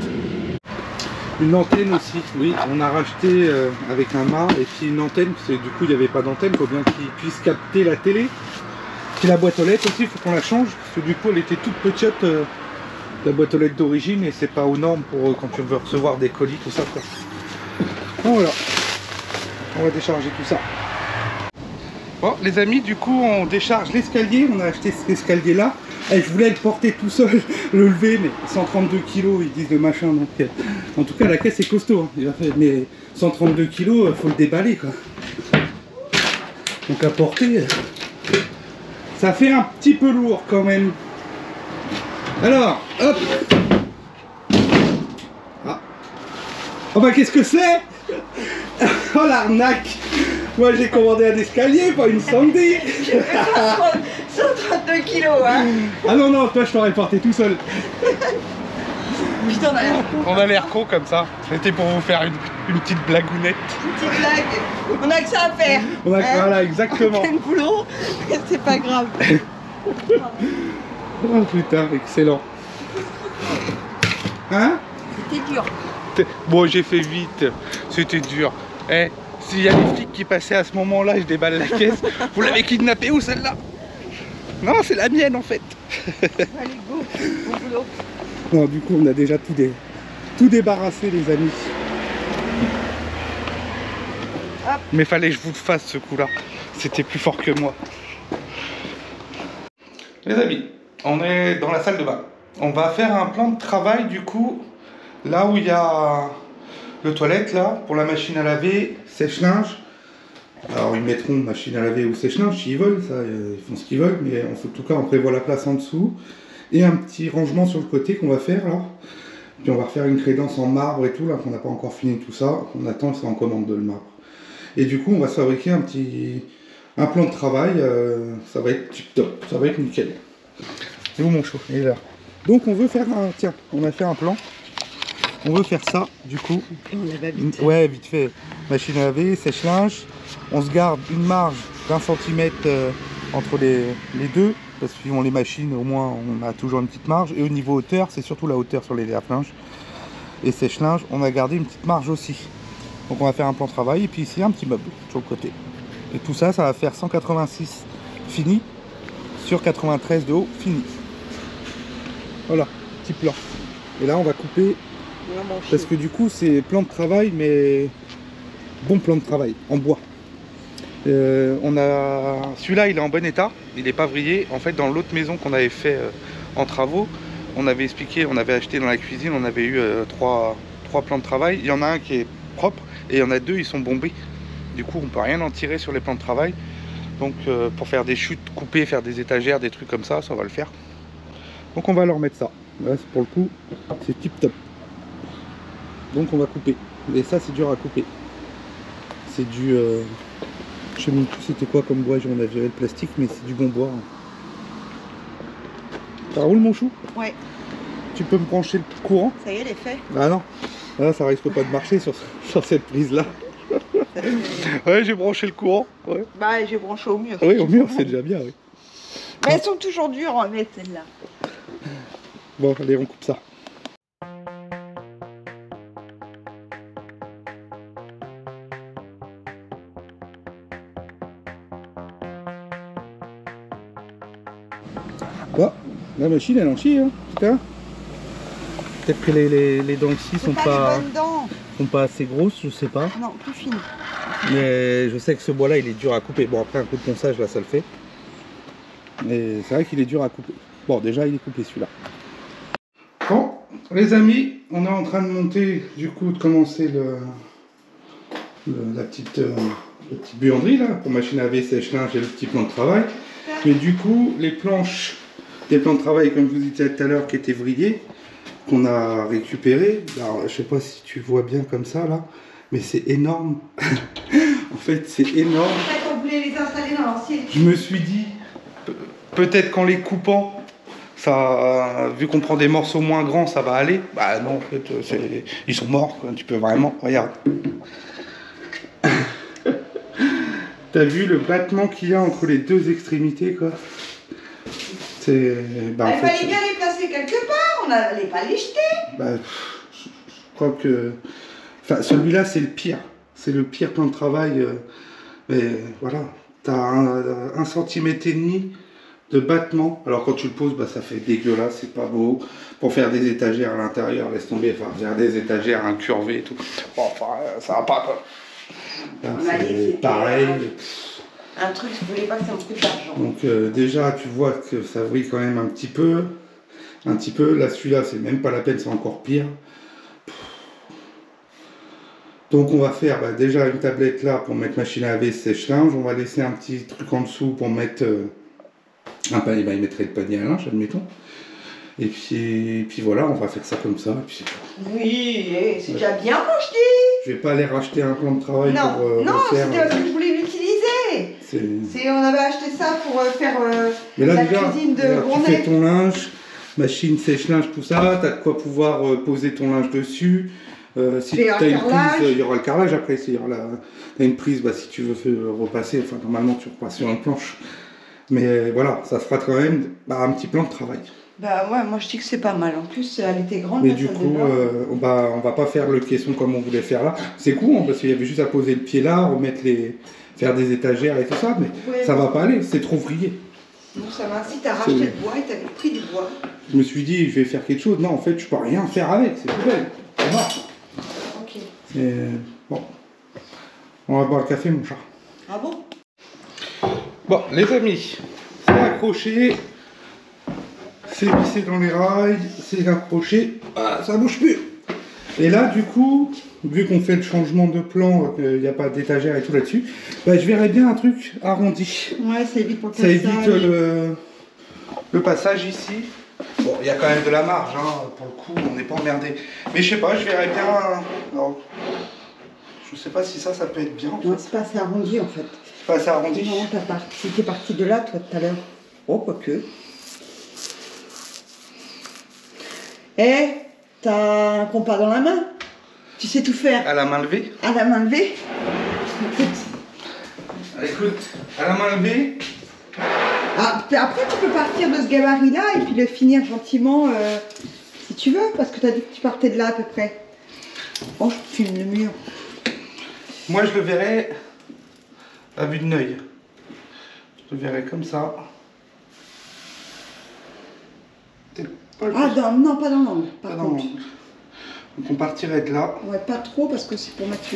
Une antenne aussi, oui, on a racheté avec un mât et puis une antenne, parce que du coup il n'y avait pas d'antenne, il faut bien qu'il puisse capter la télé. Puis la boîte aux lettres aussi, il faut qu'on la change, parce que du coup elle était toute petite, la boîte aux lettres d'origine, et c'est pas aux normes pour quand tu veux recevoir des colis, tout ça. Quoi. Voilà. On va décharger tout ça. Bon les amis, du coup on décharge l'escalier, on a acheté cet escalier là. Et je voulais le porter tout seul, le lever, mais 132 kg ils disent le machin, donc en tout cas la caisse est costaud, hein. Mais 132 kg, faut le déballer quoi. Donc à porter, ça fait un petit peu lourd quand même. Alors, hop. Ah. Oh bah qu'est-ce que c'est? Oh l'arnaque. Moi j'ai commandé un escalier, pas une Sandy. 132 kilos, hein. Ah non, non, toi je t'aurais porté tout seul. Putain, On a l'air con comme ça. C'était pour vous faire une petite blagounette. petite blague. On a que ça à faire. On a, voilà, exactement. On a le boulot, c'est pas grave. Oh putain, excellent. Hein? C'était dur. Bon, j'ai fait vite. C'était dur. Eh, s'il y a des flics qui passaient à ce moment-là, je déballe la caisse. Vous l'avez kidnappée ou celle-là? Non, c'est la mienne en fait. Allez, go. Bon boulot. Bon, du coup, on a déjà tout débarrassé, les amis. Hop. Mais fallait que je vous le fasse ce coup-là. C'était plus fort que moi. Les amis, on est dans la salle de bain. On va faire un plan de travail du coup, là où il y a le toilette, là, pour la machine à laver, sèche-linge. Alors ils mettront machine à laver ou sèche-linge s'ils veulent, ça, ils font ce qu'ils veulent, mais en tout cas on prévoit la place en dessous. Et un petit rangement sur le côté qu'on va faire là. Puis on va refaire une crédence en marbre et tout, là, qu'on n'a pas encore fini tout ça. On attend, c'est en commande de le marbre. Et du coup on va se fabriquer un plan de travail, ça va être tip top, ça va être nickel. C'est où mon chou? Il est là. Donc on veut faire un, tiens, on a fait un plan. On veut faire ça du coup. On l'a vite. Ouais, vite fait. Machine à laver, sèche-linge. On se garde une marge d'1 centimètre entre les deux. Parce que suivant les machines, au moins on a toujours une petite marge. Et au niveau hauteur, c'est surtout la hauteur sur les lave-linges. Et sèche-linge, on a gardé une petite marge aussi. Donc on va faire un plan de travail. Et puis ici un petit meuble sur le côté. Et tout ça, ça va faire 186 fini sur 93 de haut fini. Voilà, petit plan. Et là on va couper. Parce que du coup c'est plan de travail, mais bon plan de travail en bois. Celui-là il est en bon état, il n'est pas vrillé. En fait dans l'autre maison qu'on avait fait en travaux, on avait expliqué, on avait acheté dans la cuisine, on avait eu trois plans de travail. Il y en a un qui est propre et il y en a deux, ils sont bombés. Du coup on peut rien en tirer sur les plans de travail. Donc pour faire des chutes, couper, faire des étagères, des trucs comme ça, ça va le faire. Donc on va leur mettre ça. Là, pour le coup c'est tip top. Donc on va couper. Et ça c'est dur à couper. C'est du... je sais même plus c'était quoi comme bois, on a viré le plastique, mais c'est du bon bois. Ça roule mon chou? Ouais. Tu peux me brancher le courant? Ça y est, elle est faite. Ah non, là ça risque pas de marcher sur cette prise là. Ouais, j'ai branché le courant. Ouais. Bah j'ai branché au mur. Oui, au mur c'est déjà bien, oui. Mais elles sont toujours dures à mettre celles-là. Bon, allez, on coupe ça. Bon, la machine elle en chie, hein, putain. Peut-être que les dents ici sont pas assez grosses, je sais pas. Non, plus fines. Mais je sais que ce bois là il est dur à couper. Bon, après un coup de ponçage là ça le fait. Mais c'est vrai qu'il est dur à couper. Bon, déjà il est coupé celui-là. Bon, les amis, on est en train de monter, du coup, de commencer la petite buanderie là, pour machine à laver, sèche-linge et le petit plan de travail. Mais du coup, les planches des plans de travail, comme je vous disais tout à l'heure, qui étaient vrillés, qu'on a récupérés. Alors, je sais pas si tu vois bien comme ça là, mais c'est énorme. En fait, c'est énorme. En fait, on voulait les installer dans l'ancienne. Je me suis dit, peut-être qu'en les coupant, ça, vu qu'on prend des morceaux moins grands, ça va aller. Bah non, en fait, ils sont morts, quoi. Tu peux vraiment, regarde. T'as vu le battement qu'il y a entre les deux extrémités, quoi. C'est... Bah, il fallait bien les placer quelque part, on n'allait pas les jeter. Bah, je crois que... Enfin, celui-là, c'est le pire. C'est le pire plan de travail. Mais voilà, t'as 1,5 cm de battement. Alors quand tu le poses, bah, ça fait dégueulasse, c'est pas beau. Pour faire des étagères à l'intérieur, laisse tomber, enfin faire des étagères incurvées et tout. Bon, enfin, ça va pas quoi. C'est pareil. un truc, je voulais pas que ça me coûte d'argent. Donc déjà, tu vois que ça brille quand même un petit peu. Là, celui-là, c'est même pas la peine, c'est encore pire. Donc on va faire déjà une tablette là pour mettre machine à laver, sèche-linge. On va laisser un petit truc en dessous pour mettre un panier. Il mettrait le panier à linge, admettons. Et puis voilà, on va faire ça comme ça. Et puis oui, c'est déjà bien, moi je dis. Je vais pas aller racheter un plan de travail non, pour non, faire. c'était parce que je voulais l'utiliser. On avait acheté ça pour faire mais là, la déjà, cuisine de tu Ronnet. fais ton linge, machine sèche-linge, tout ça. Tu as de quoi pouvoir poser ton linge dessus. Si tu as une prise, il y aura le carrelage après. Si tu as une prise, si tu veux repasser, enfin normalement tu repasses sur une planche. Mais voilà, ça fera quand même un petit plan de travail. Bah ouais, moi je dis que c'est pas mal. En plus, elle était grande. Mais du coup, on va pas faire le caisson comme on voulait faire là. C'est cool, hein, parce qu'il y avait juste à poser le pied là, faire des étagères et tout ça, mais ouais, ça va pas aller, c'est trop vrillé. Donc ça m'incite à racheter le bois et t'avais pris du bois. Je me suis dit, je vais faire quelque chose. Non, en fait, je peux rien faire avec, c'est poubelle. C'est mort. Ok. Bon. On va boire le café, mon chat. Ah bon? Bon, les amis, c'est accroché. C'est vissé dans les rails, c'est accroché, ça bouge plus. Et là, du coup, vu qu'on fait le changement de plan, qu'il n'y a pas d'étagère et tout là-dessus, je verrais bien un truc arrondi. Ouais, ça évite pour le passage. Ça évite le passage ici. Bon, il y a quand même de la marge, hein, pour le coup, on n'est pas emmerdé. Mais je sais pas, je verrais bien... Alors, je sais pas si ça peut être bien. Non, c'est pas assez arrondi en fait. C'est pas assez arrondi. Non, si t'es parti de là, toi, tout à l'heure. Oh, quoique. Eh, t'as un compas dans la main? Tu sais tout faire? À la main levée? À la main levée? Écoute, à la main levée. Après, tu peux partir de ce gabarit-là et puis le finir gentiment si tu veux, parce que t'as dit que tu partais de là à peu près. Oh, je filme le mur. Moi, je le verrais à vue de l'œil. Je le verrais comme ça. Ah non, pas dans l'angle. Pas dans l'angle. Donc on partirait de là. Ouais, pas trop parce que c'est pour mettre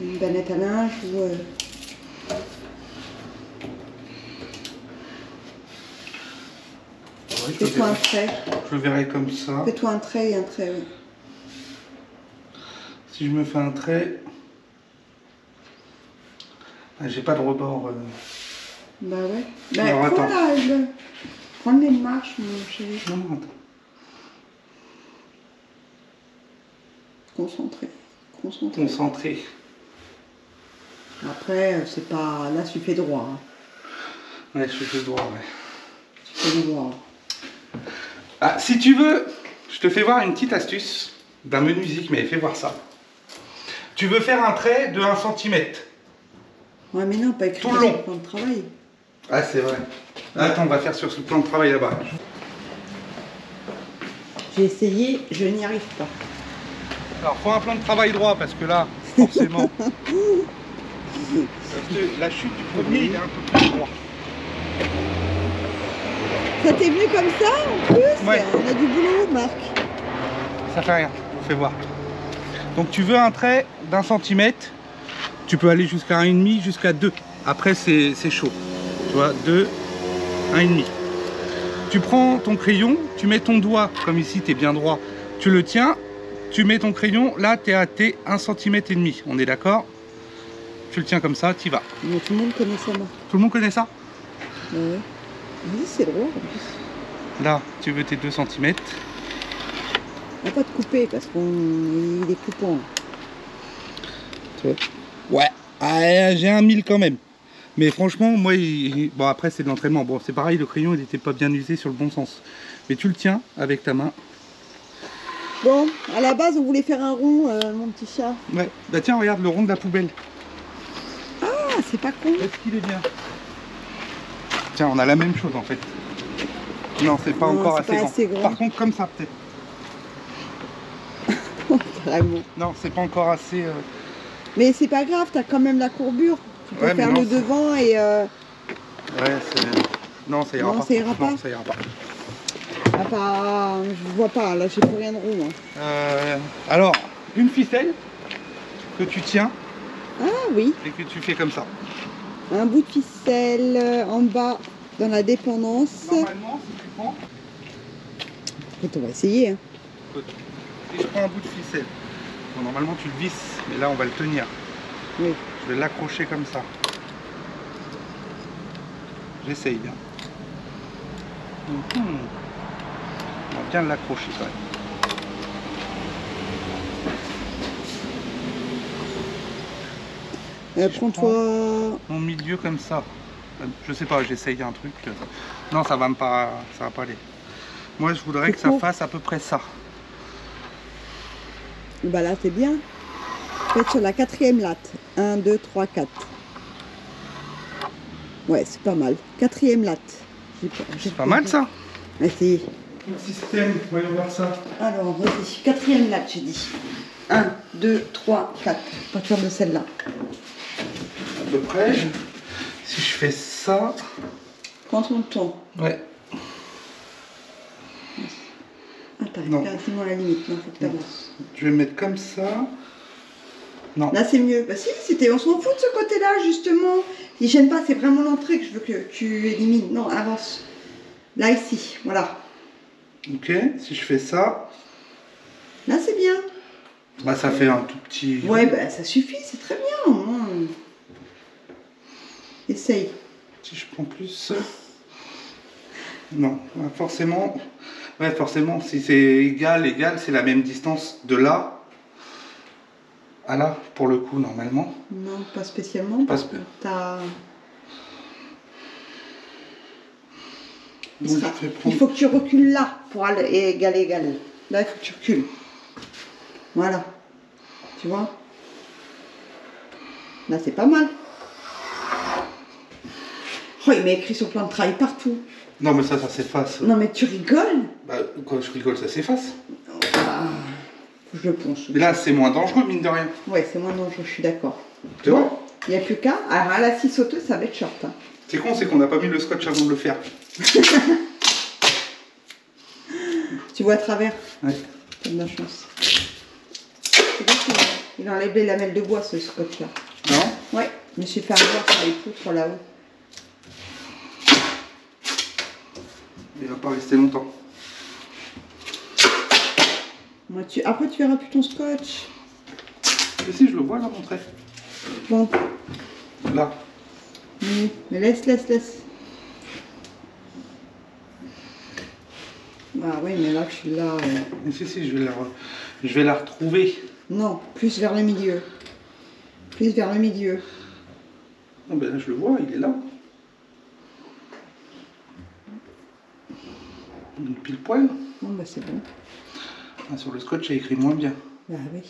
une bannette à linge ou... Ouais, fais-toi un trait. Je le verrais comme ça. Fais-toi un trait et un trait, oui. Si je me fais un trait... j'ai pas de rebord. Bah ouais. Alors, attends. Prends les marches, mon chéri. Non, attends. Concentré. Après, c'est pas... Là, tu fais droit. Hein. Ouais, je fais droit, ouais. Tu fais droit. Si tu veux, je te fais voir une petite astuce d'un menuisier, mais fais voir ça. Tu veux faire un trait de 1 cm. Ouais, mais non, pas écrit tout le long. Sur le plan de travail. Ah, c'est vrai. Attends, on va faire sur ce plan de travail là-bas. J'ai essayé, je n'y arrive pas. Alors, faut un plan de travail droit parce que là, forcément. Parce que la chute du premier, il est un peu plus droit. Ça t'est venu comme ça en plus? Ouais. On a du boulot, Marc. Ça fait rien, on fait voir. Donc, tu veux un trait d'1 cm. Tu peux aller jusqu'à 1,5, jusqu'à 2. Après, c'est chaud. Tu vois, 2, 1,5. Tu prends ton crayon, tu mets ton doigt, comme ici, tu es bien droit. Tu le tiens, tu mets ton crayon, là, tu es à tes 1,5 cm. On est d'accord? Tu le tiens comme ça, tu y vas. Mais tout le monde connaît ça, Marc. Tout le monde connaît ça? Ouais. Oui, c'est droit en plus. Là, tu veux tes 2 cm. On va pas te couper parce qu'il est coupant. Tu vois? Ouais, j'ai un 1000 quand même. Mais franchement, moi, bon après c'est de l'entraînement. Bon, c'est pareil, le crayon il n'était pas bien usé sur le bon sens. Mais tu le tiens avec ta main. Bon, à la base on voulait faire un rond, mon petit chat. Ouais, bah tiens, regarde le rond de la poubelle. Ah, c'est pas con. Est-ce qu'il est bien? Tiens, on a la même chose en fait. Non, c'est pas encore assez grand. Par contre, comme ça peut-être. Carrément. Non, c'est pas encore assez... Mais c'est pas grave, t'as quand même la courbure. Tu peux faire le devant et... Ouais, c'est... Non, ça ira pas. Ça ira pas. Non, ça ira pas. Ah bah, je vois pas, là j'ai plus rien de rond. Alors, une ficelle que tu tiens. Ah oui. Et que tu fais comme ça. Un bout de ficelle en bas dans la dépendance. Normalement, si tu prends, Écoute, on va essayer. Hein. si je prends un bout de ficelle, bon, normalement tu le visses, mais là on va le tenir. Oui. Je vais l'accrocher comme ça. J'essaye. Hein. On va bien l'accrocher quand même. Prends-toi... Mon milieu comme ça. Je sais pas, j'essaye un truc. Non, ça va pas aller. Moi, je voudrais que ça fasse à peu près ça. Bah là, c'est bien. Faites sur la 4e latte. 1, 2, 3, 4. Ouais, c'est pas mal. 4e latte. C'est pas mal ça. Essayez. Le système, voyons voir ça. Alors, vas-y. 4e latte, j'ai dit. 1, 2, 3, 4. À partir de celle-là. À peu près. Si je fais ça... Prends ton temps. Ouais. Ah, t'arrives quasiment à la limite. Non, faut que t'avances. Je vais mettre comme ça. Non. Là, c'est mieux. Bah si, on s'en fout de ce côté-là, justement. Il gêne pas, c'est vraiment l'entrée que je veux que tu élimines. Non, avance. Là, ici, voilà. Ok, si je fais ça... Là, c'est bien. Bah, ça fait un tout petit... Ouais, bah, ça suffit, c'est très bien. Essaye. Si je prends plus... Non, forcément... Ouais, forcément, si c'est égal, c'est la même distance de là à là, pour le coup, normalement. Non, pas spécialement, parce que t'as... Il faut que tu recules là, pour aller égal. Là, il faut que tu recules. Voilà. Tu vois? Là, c'est pas mal. Oh, il m'a écrit sur plan de travail partout. Non, mais ça s'efface. Non, mais tu rigoles? Bah, quand je rigole, ça s'efface. Ah, je le ponche. Mais là, c'est moins dangereux, mine de rien. Ouais, c'est moins dangereux, je suis d'accord. Tu vois? Il n'y a plus qu'à. Alors, à la scie sauteuse, ça va être short. Hein. C'est con, c'est qu'on n'a pas mis le scotch avant de le faire. Tu vois à travers? Ouais. T'as de la chance. Il a enlevé les lamelles de bois, ce scotch-là. Non? Ouais, je me suis fait avoir par les poutres là-haut. Il va pas rester longtemps. Moi, après, tu verras plus ton scotch. Mais si, je le vois là, mon trait. Bon. Là. Mais laisse. Ah oui, mais là, je suis là. Mais si, je vais la retrouver. Non, plus vers le milieu. Non, ben là, je le vois, il est là. Pile poil. Bon, bah c'est bon. Ah, sur le scotch, il écrit moins bien. Bah oui.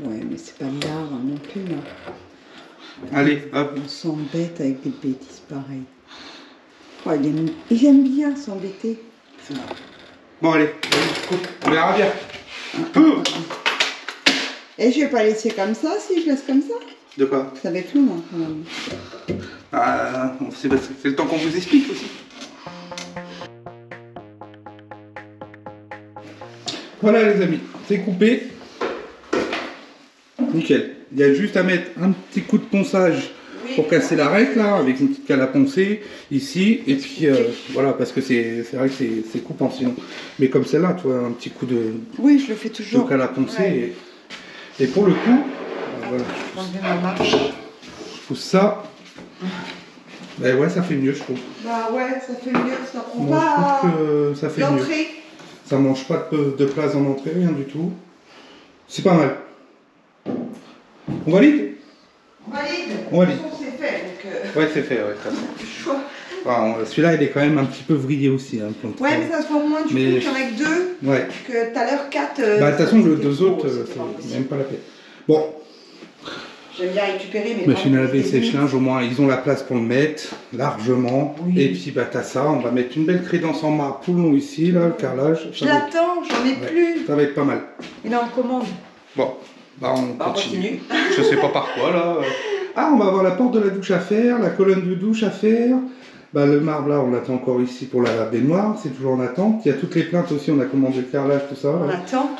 Ouais, mais c'est pas de l'art non plus, là. Allez, hop. On s'embête avec des bêtises pareilles. Oh, il aime bien s'embêter. C'est bon. Bon, allez, on verra bien. Et je vais pas laisser comme ça, si je laisse comme ça. De quoi? Ça va être long, hein, quand même. Ah, c'est le temps qu'on vous explique aussi. Voilà les amis, c'est coupé. Nickel. Il y a juste à mettre un petit coup de ponçage pour casser l'arête là, avec une petite cale à poncer ici. Et puis voilà, parce que c'est vrai que c'est coupant sinon. Mais comme celle-là, tu vois, un petit coup de, oui, je le fais toujours. De cale à poncer. Ouais. Et pour le coup, voilà. Je vais enlever ma marche. Je pousse ça. Ben ouais, ça fait mieux, je trouve. Bah ouais, ça fait mieux, ça prend Bon, pas je trouve que ça fait mieux. l'entrée. Ça mange pas de place en entrée, rien du tout. C'est pas mal. On valide? On valide. On valide. C'est fait, donc... Ouais, c'est fait, ouais. Choix. Enfin, celui-là, il est quand même un petit peu vrillé aussi. Hein, ouais, mais ça se voit au moins du coup, il y en a que 2. Ouais. Que tout à l'heure 4. Bah, de toute façon, les 2 autres, c'est même pas la peine. Bon. J'aime bien récupérer mes machine à laver et sèche-linge, au moins, ils ont la place pour le mettre, largement. Oui. Et puis, bah, t'as ça, on va mettre une belle crédence en marbre tout le long ici, là, le carrelage. Je l'attends, j'en ai plus. Ça va être pas mal. Il est en commande. Bon, bah, on continue. Je sais pas par quoi, là. Ah, on va avoir la porte de la douche à faire, la colonne de douche à faire. Bah, le marbre, là, on l'attend encore ici pour la baignoire, c'est toujours en attente. Il y a toutes les plaintes aussi, on a commandé le carrelage, tout ça. On attend.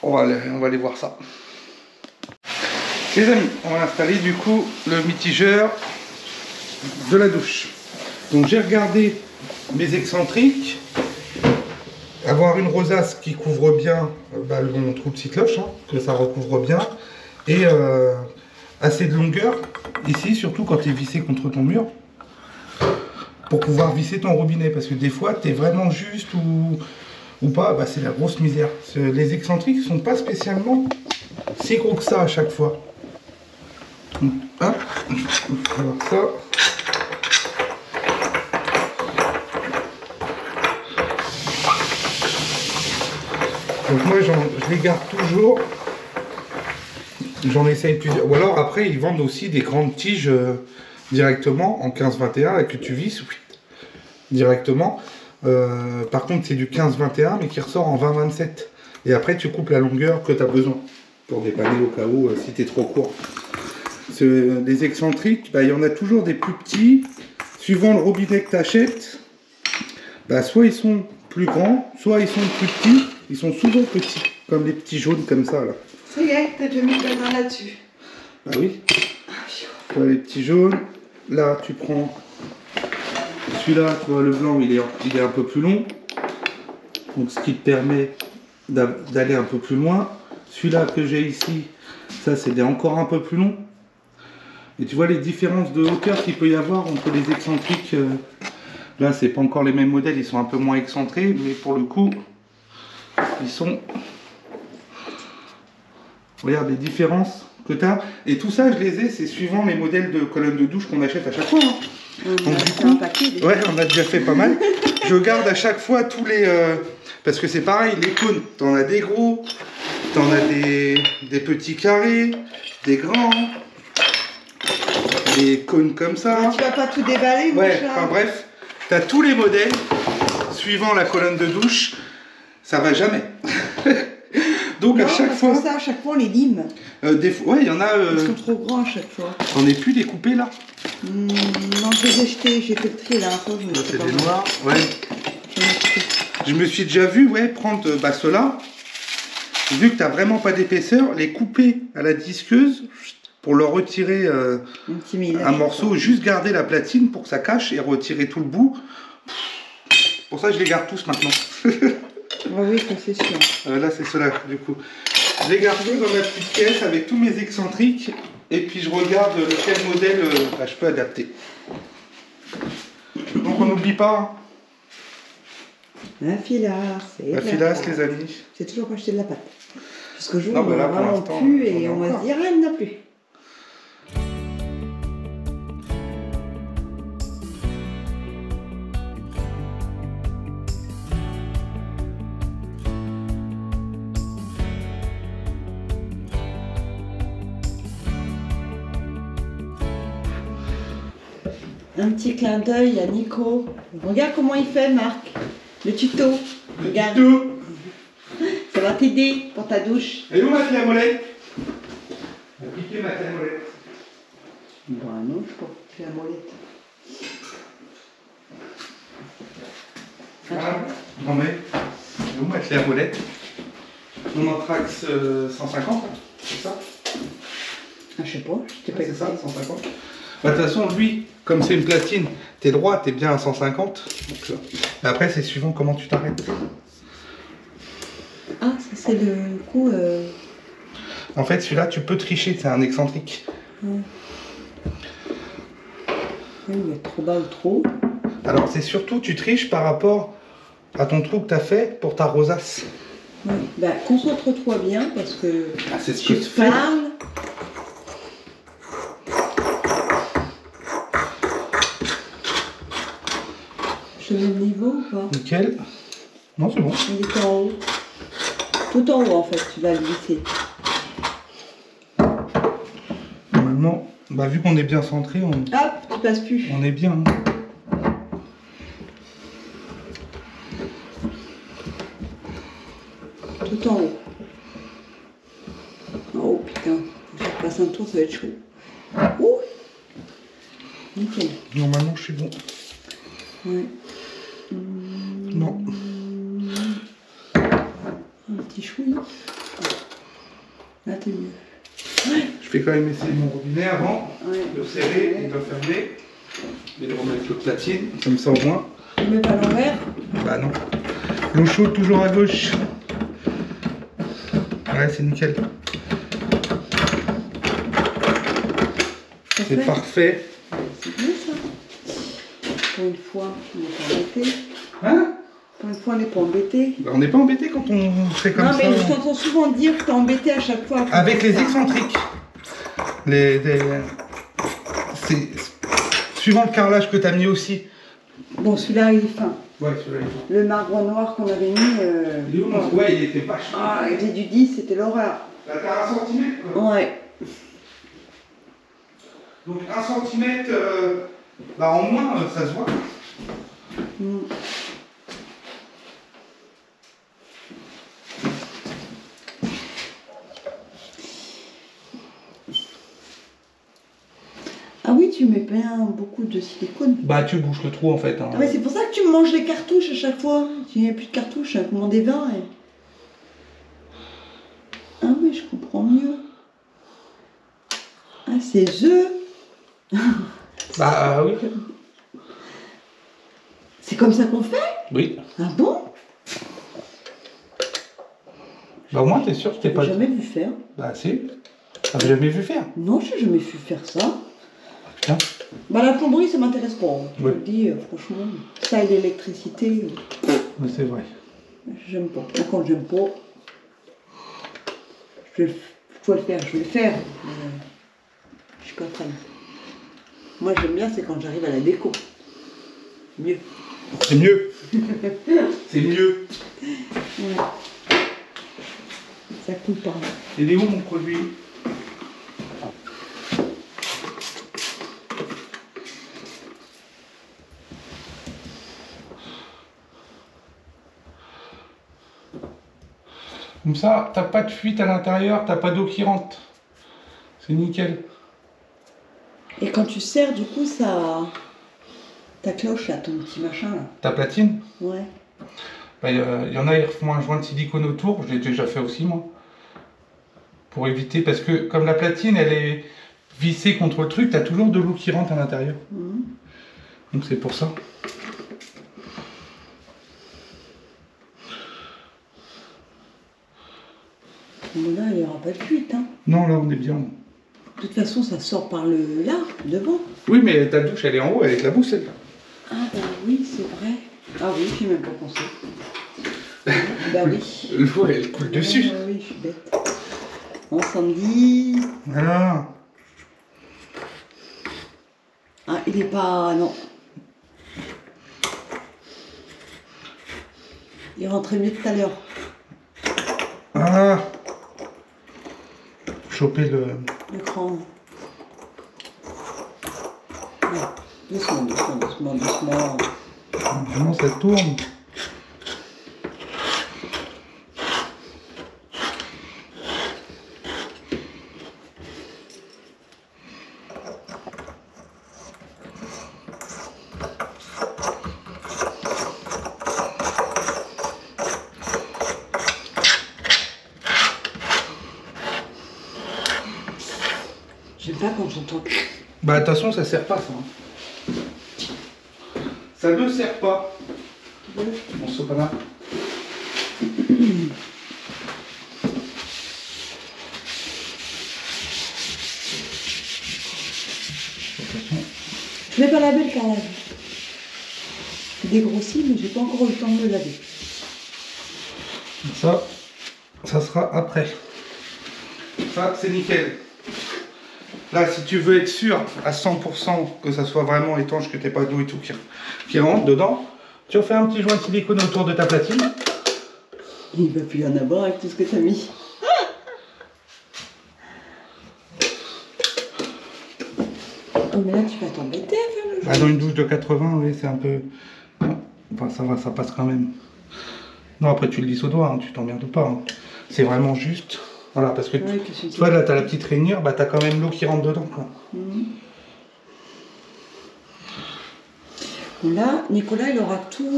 On va aller voir ça. Les amis, on va installer du coup le mitigeur de la douche. Donc j'ai regardé mes excentriques. Avoir une rosace qui couvre bien mon trou de cycloche, hein, que ça recouvre bien. Et assez de longueur, ici, surtout quand tu es vissé contre ton mur. Pour pouvoir visser ton robinet. Parce que des fois, tu es vraiment juste ou pas, c'est la grosse misère. Les excentriques ne sont pas spécialement si gros que ça à chaque fois. Donc, hop, alors ça. Donc moi je les garde toujours. J'en essaye plusieurs. Ou alors après ils vendent aussi des grandes tiges directement en 15-21 et que tu visses directement. Par contre c'est du 15-21 mais qui ressort en 20-27. Et après tu coupes la longueur que tu as besoin pour dépanner au cas où si tu es trop court. Les excentriques, il y en a toujours des plus petits. Suivant le robinet que tu achètes, soit ils sont plus grands, soit ils sont plus petits. Ils sont souvent petits, comme les petits jaunes comme ça là. Ça y est, t'as déjà mis ta main là-dessus. Bah oui. Voilà, les petits jaunes. Là tu prends celui-là, tu vois le blanc il est un peu plus long. Donc ce qui te permet d'aller un peu plus loin. Celui-là que j'ai ici, ça c'est encore un peu plus long. Et tu vois les différences de hauteur qu'il peut y avoir entre les excentriques. Là c'est pas encore les mêmes modèles, ils sont un peu moins excentrés, mais pour le coup, ils sont... Regarde les différences que tu as. Et tout ça je les ai, c'est suivant les modèles de colonnes de douche qu'on achète à chaque fois. Hein. Donc du coup, ouais, on a déjà fait pas mal. Je garde à chaque fois tous les... parce que c'est pareil, les cônes, t'en as des gros, t'en as des petits carrés, des grands, des cônes comme ça. Tu vas pas tout déballer, ouais, enfin bref, t'as tous les modèles, suivant la colonne de douche, ça va jamais. Donc non, à chaque fois... ça, à chaque fois on les lime. Ouais, il y en a... Ils sont trop grands à chaque fois. J'en ai plus découpé là. Non, je les ai jetés, j'ai fait le tri là. C'est des noirs, ouais. Je me suis déjà vu, ouais, prendre ceux-là. Vu que tu n'as vraiment pas d'épaisseur, les couper à la disqueuse pour leur retirer un morceau, juste garder la platine pour que ça cache et retirer tout le bout. Pour ça, je les garde tous maintenant. Oui, ça c'est sûr. Là, c'est ceux-là, du coup. Je les garde tous dans ma petite caisse avec tous mes excentriques et puis je regarde quel modèle je peux adapter. Donc, on n'oublie pas. Un filasse, la filasse, les amis. J'ai toujours pas acheté de la pâte. Jusqu'au jour où on on n'en a plus et on va se dire, elle n'a plus. Un petit clin d'œil à Nico. Regarde comment il fait, Marc. Le tuto. Regarde. Le tuto. Ça va t'aider pour ta douche. Et où ma clé à molette? Appliquez ma clé à molette. Bon, non, je crois que c'est la molette. Non mais, où ma clé à molette? Mon Anthrax 150, c'est ça? Je sais pas, je t'ai pas c'est ça, 150. De toute façon, lui, comme c'est une platine, t'es droit, t'es bien à 150. Donc, après, c'est suivant comment tu t'arrêtes. Ah, ça c'est le coup... En fait, celui-là, tu peux tricher, c'est un excentrique. Ouais. Il va être trop bas ou trop. Alors, c'est surtout, tu triches par rapport à ton trou que tu as fait pour ta rosace. Ouais. Concentre-toi bien, parce que c'est ce tu parles... Je te mets le niveau ou pas? Nickel. Non, c'est bon. Il est en haut. Tout en haut, en fait, tu vas le glisser. Normalement, vu qu'on est bien centré, Hop, tu passes plus. On est bien. Tout en haut. Oh putain, si je passe un tour, ça va être chaud. Ouh. Nickel. Normalement, je suis bon. Ouais. Non. Un petit chouille. Là, t'es mieux. Ouais. Je vais quand même essayer mon robinet avant de le serrer et de le fermer. Et de remettre l'autre platine, comme ça au moins. Tu mets pas à l'envers? Bah non. L'eau chaude toujours à gauche. Ouais, c'est nickel. C'est parfait. C'est bien ça. Pour une fois, on n'est pas embêté. Hein? Pour une fois, on n'est pas embêté. Bah, on n'est pas embêté quand on fait comme ça. Non, mais je t'entends souvent dire que t'es embêté à chaque fois. Avec les excentriques. C'est suivant le carrelage que tu as mis aussi. Bon, celui-là, il est fin. Ouais, celui-là, il est fin. Le marbre noir qu'on avait mis. Il est où, mon... Ouais, il était vachement. Ah, j'ai du 10, c'était l'horreur. Là, t'as 1 cm, quoi. Ouais. Donc 1 cm, bah en moins, ça se voit. Mm. Ah oui, tu mets bien beaucoup de silicone. Bah tu bouches le trou en fait. Hein. Ah mais c'est pour ça que tu me manges les cartouches à chaque fois. Tu n'as plus de cartouches, à commander 20 et... Ah oui, je comprends mieux. Ah, c'est œufs. Bah oui. C'est comme ça qu'on fait? Oui. Ah bon? Bah au moins t'es sûr que t'es pas... Jamais vu faire. Bah si. T'avais jamais vu faire? Non, je n'ai jamais vu faire ça. Putain. Bah la plomberie, ça m'intéresse pas. Je Ouais. te le dis, franchement. Ça et l'électricité, Mais c'est vrai. j'aime pas. Moi, quand j'aime pas, je dois le faire, je vais le faire. Mais je suis pas fan. Moi, j'aime bien, c'est quand j'arrive à la déco. Mieux. C'est mieux. C'est mieux. Ouais. Ça coule pas. Il est où mon produit? Comme ça, t'as pas de fuite à l'intérieur, t'as pas d'eau qui rentre. C'est nickel. Et quand tu serres, du coup, ça... Ta cloche, là, ton petit machin, là. Ta platine? Ouais. Bah, y en a, ils refont un joint de silicone autour. Je l'ai déjà fait aussi, moi. Pour éviter, parce que comme la platine, elle est vissée contre le truc, t'as toujours de l'eau qui rentre à l'intérieur. Mhm. Donc c'est pour ça. Mais là, il n'y aura pas de fuite, hein. Non, là, on est bien. De toute façon, ça sort par le là, devant. Oui, mais ta douche, elle est en haut, elle est de la boue, celle-là. Ah bah oui, c'est vrai. Ah oui, j'y ai même pas pensé. Bah oui. L'eau, elle coule dessus. Ah oui, je suis bête. Incendie. Voilà. Ah, il est pas... non. Il rentrait mieux tout à l'heure. Ah. Choper le... L'écran. Doucement, doucement, doucement, doucement. Vraiment, ça tourne. J'aime pas quand j'entends... Bah, de toute façon, ça sert pas, ça. Ça ne sert pas. Bon, sopana. Je vais pas laver le carrelage. Il dégrossit, mais j'ai pas encore eu le temps de le laver. Ça sera après. Ça, c'est nickel. Là, si tu veux être sûr à 100% que ça soit vraiment étanche, que tu n'aies pas d'eau et tout qui rentre dedans, tu refais un petit joint de silicone autour de ta platine. Il va plus y en avoir avec tout ce que tu as mis. Oh, mais là, tu vas t'embêter à faire le jeu. Bah, dans une douche de 80, oui, c'est un peu... Enfin, ça va, ça passe quand même. Non, après, tu le lisses au doigt, hein, tu t'emmerdes pas. Hein. C'est vraiment juste... Voilà, parce que Ouais, tu vois, là, tu as la petite rainure, bah, tu as quand même l'eau qui rentre dedans. Quoi. Là, Nicolas, il aura tout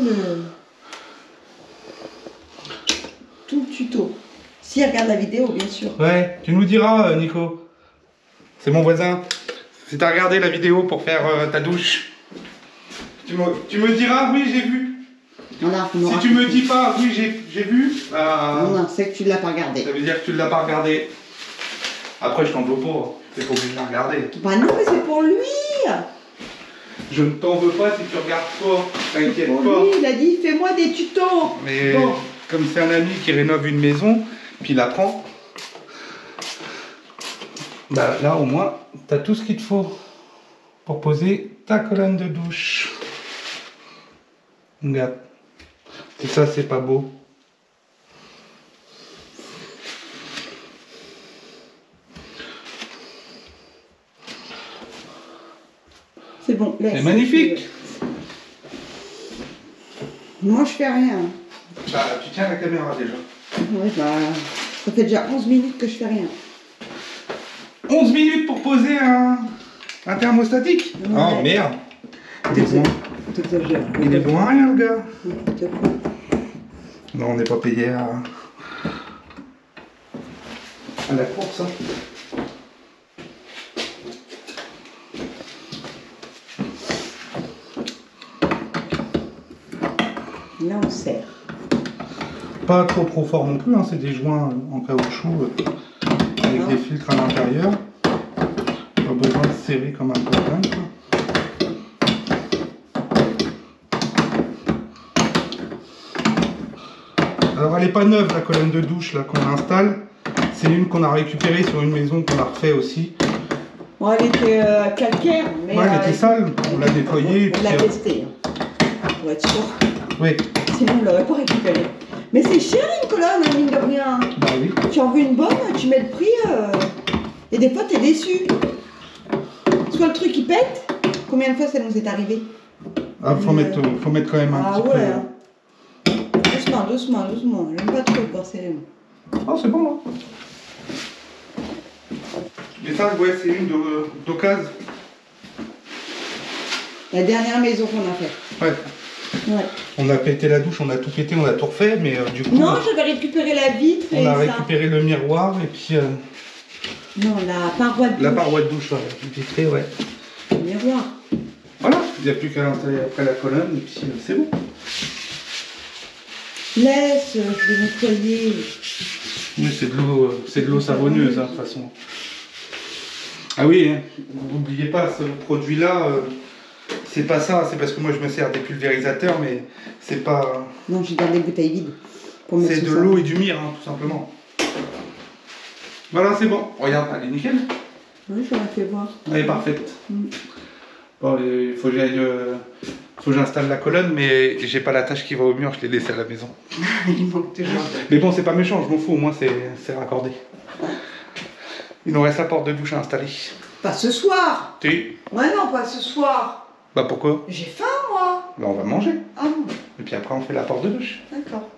le tuto. S'il regarde la vidéo, bien sûr. Ouais, tu nous diras, Nico. C'est mon voisin. Si t'as regardé la vidéo pour faire ta douche, tu me diras oui j'ai vu. Voilà, si tu me dis pas oui j'ai vu, non, c'est que tu l'as pas regardé. Ça veut dire que tu l'as pas regardé. Après je t'en veux pas, t'es pas obligé de la regarder. Bah non mais c'est pour lui. Je ne t'en veux pas si tu regardes pas, t'inquiète pas. Lui, il a dit fais-moi des tutos. Mais bon. Comme c'est un ami qui rénove une maison, puis il apprend, bah là au moins t'as tout ce qu'il te faut pour poser ta colonne de douche. Regarde. Et ça c'est pas beau. C'est bon, laisse. C'est magnifique. Moi je fais rien. Bah, tu tiens la caméra déjà. Ouais, bah, ça fait déjà 11 minutes que je fais rien. 11 minutes pour poser un thermostatique. Ouais. Oh merde. Il est bon. T'exagères. Il est bon à rien le gars. Ouais, Non, on n'est pas payé à la course. Hein. là on serre. Pas trop fort non plus, hein. C'est des joints en caoutchouc avec des filtres à l'intérieur. Pas besoin de serrer comme un copain. Alors elle n'est pas neuve la colonne de douche là qu'on installe. C'est une qu'on a récupérée sur une maison qu'on a refait aussi. Bon, elle était calcaire, mais... Ouais, elle était sale, on l'a nettoyée. On l'a testée, hein, pour être sûr. Oui. Sinon on ne l'aurait pas récupérée. Mais c'est cher une colonne, hein, mine de rien. Bah oui. Tu en veux une bonne, tu mets le prix, et des fois t'es déçu. Soit le truc il pète, combien de fois ça nous est arrivé? Ah, faut mettre quand même un petit peu. Hein. Doucement. J'aime pas trop forcer. Oh, c'est bon, hein. Mais ça, ouais, c'est une d'occasion. La dernière maison qu'on a faite. Ouais. On a pété la douche, on a tout pété, on a tout refait, mais du coup... Non, j'avais récupéré la vitre et on a ça. récupéré le miroir et puis... Non, la paroi de douche. La paroi de douche, ouais, vitrée, ouais. Le miroir. Voilà, il n'y a plus qu'à installer après la colonne et puis c'est bon. Laisse, je vais nettoyer. Oui, c'est de l'eau savonneuse, hein, de toute façon. Ah oui, hein, n'oubliez pas, ce produit-là, c'est pas ça, c'est parce que moi je me sers des pulvérisateurs, mais c'est pas... Non, j'ai gardé les bouteilles vides. C'est de l'eau et du mire, hein, tout simplement. Voilà, c'est bon. Regarde, elle est nickel. Oui, j'aurais fait voir. Elle est parfaite. Bon, il faut que j'installe la colonne, mais j'ai pas la tâche qui va au mur, je l'ai laissée à la maison. Il manque toujours. Mais bon, c'est pas méchant, je m'en fous, au moins c'est raccordé. Il nous reste la porte de douche à installer. Pas ce soir. Si. Ouais, non, pas ce soir. Bah pourquoi? J'ai faim, moi. Bah on va manger. Ah bon. Et puis après on fait la porte de douche. D'accord.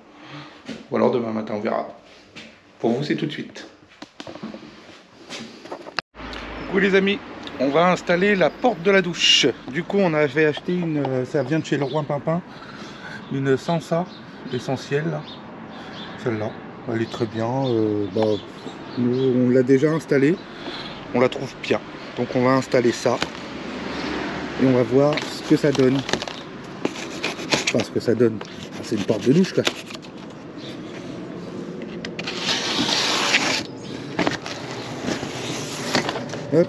Ou alors demain matin on verra. Pour vous c'est tout de suite. Coucou les amis, on va installer la porte de la douche. Du coup on avait acheté une, ça vient de chez Leroy Pimpin, une Sansa essentielle là. Celle-là, elle est très bien. On l'a déjà installée, on la trouve bien. Donc on va installer ça et on va voir ce que ça donne. Enfin ce que ça donne. C'est une porte de douche quoi. Hop.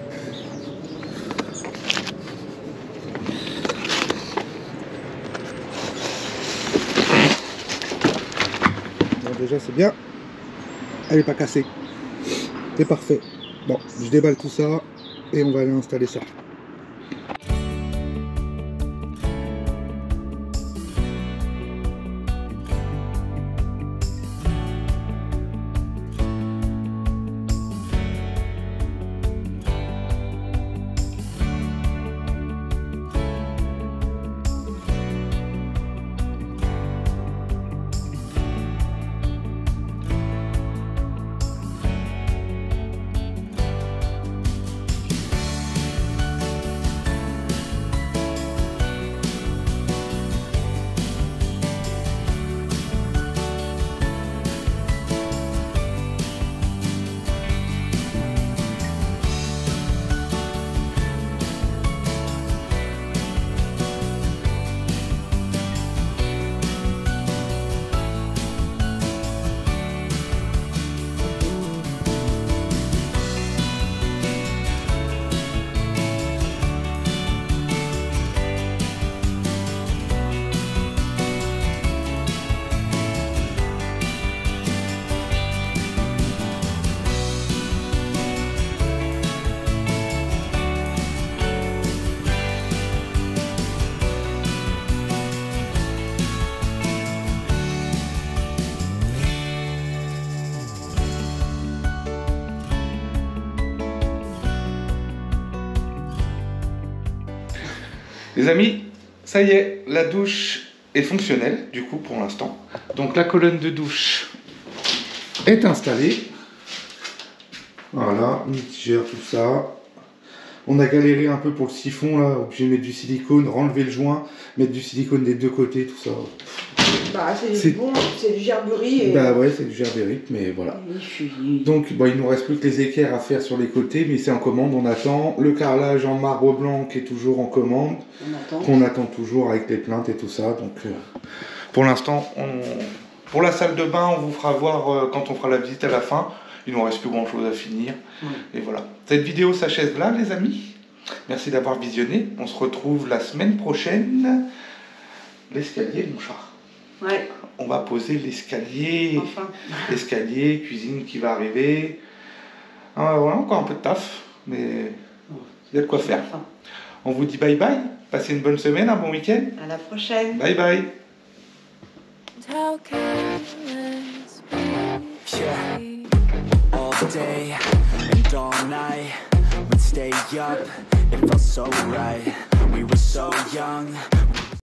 Bon, déjà c'est bien. Elle n'est pas cassée. C'est parfait. Bon, je déballe tout ça et on va aller installer ça. Les amis, ça y est, la douche est fonctionnelle, du coup, pour l'instant. Donc la colonne de douche est installée. Voilà, mitigère, tout ça. On a galéré un peu pour le siphon, là, obligé de mettre du silicone, renlever le joint, mettre du silicone des deux côtés, tout ça. Bah, c'est bon, c'est du gerberie. Et... Bah ouais, c'est du gerbérique, mais voilà. Donc, bon, il nous reste plus que les équerres à faire sur les côtés, mais c'est en commande, on attend. Le carrelage en marbre blanc qui est toujours en commande, qu'on attend toujours avec les plaintes et tout ça. Donc, pour l'instant, pour la salle de bain, on vous fera voir quand on fera la visite à la fin. Il ne nous reste plus grand chose à finir. Et voilà. Cette vidéo s'achève là, les amis. Merci d'avoir visionné. On se retrouve la semaine prochaine. L'escalier, mon chat. Ouais. On va poser l'escalier. Enfin. L'escalier, cuisine qui va arriver. Voilà, encore un peu de taf. Mais il y a de quoi faire. Enfin. On vous dit bye bye. Passez une bonne semaine, un bon week-end. À la prochaine. Bye bye. All day and all night, we'd stay up, it felt so right. We were so young,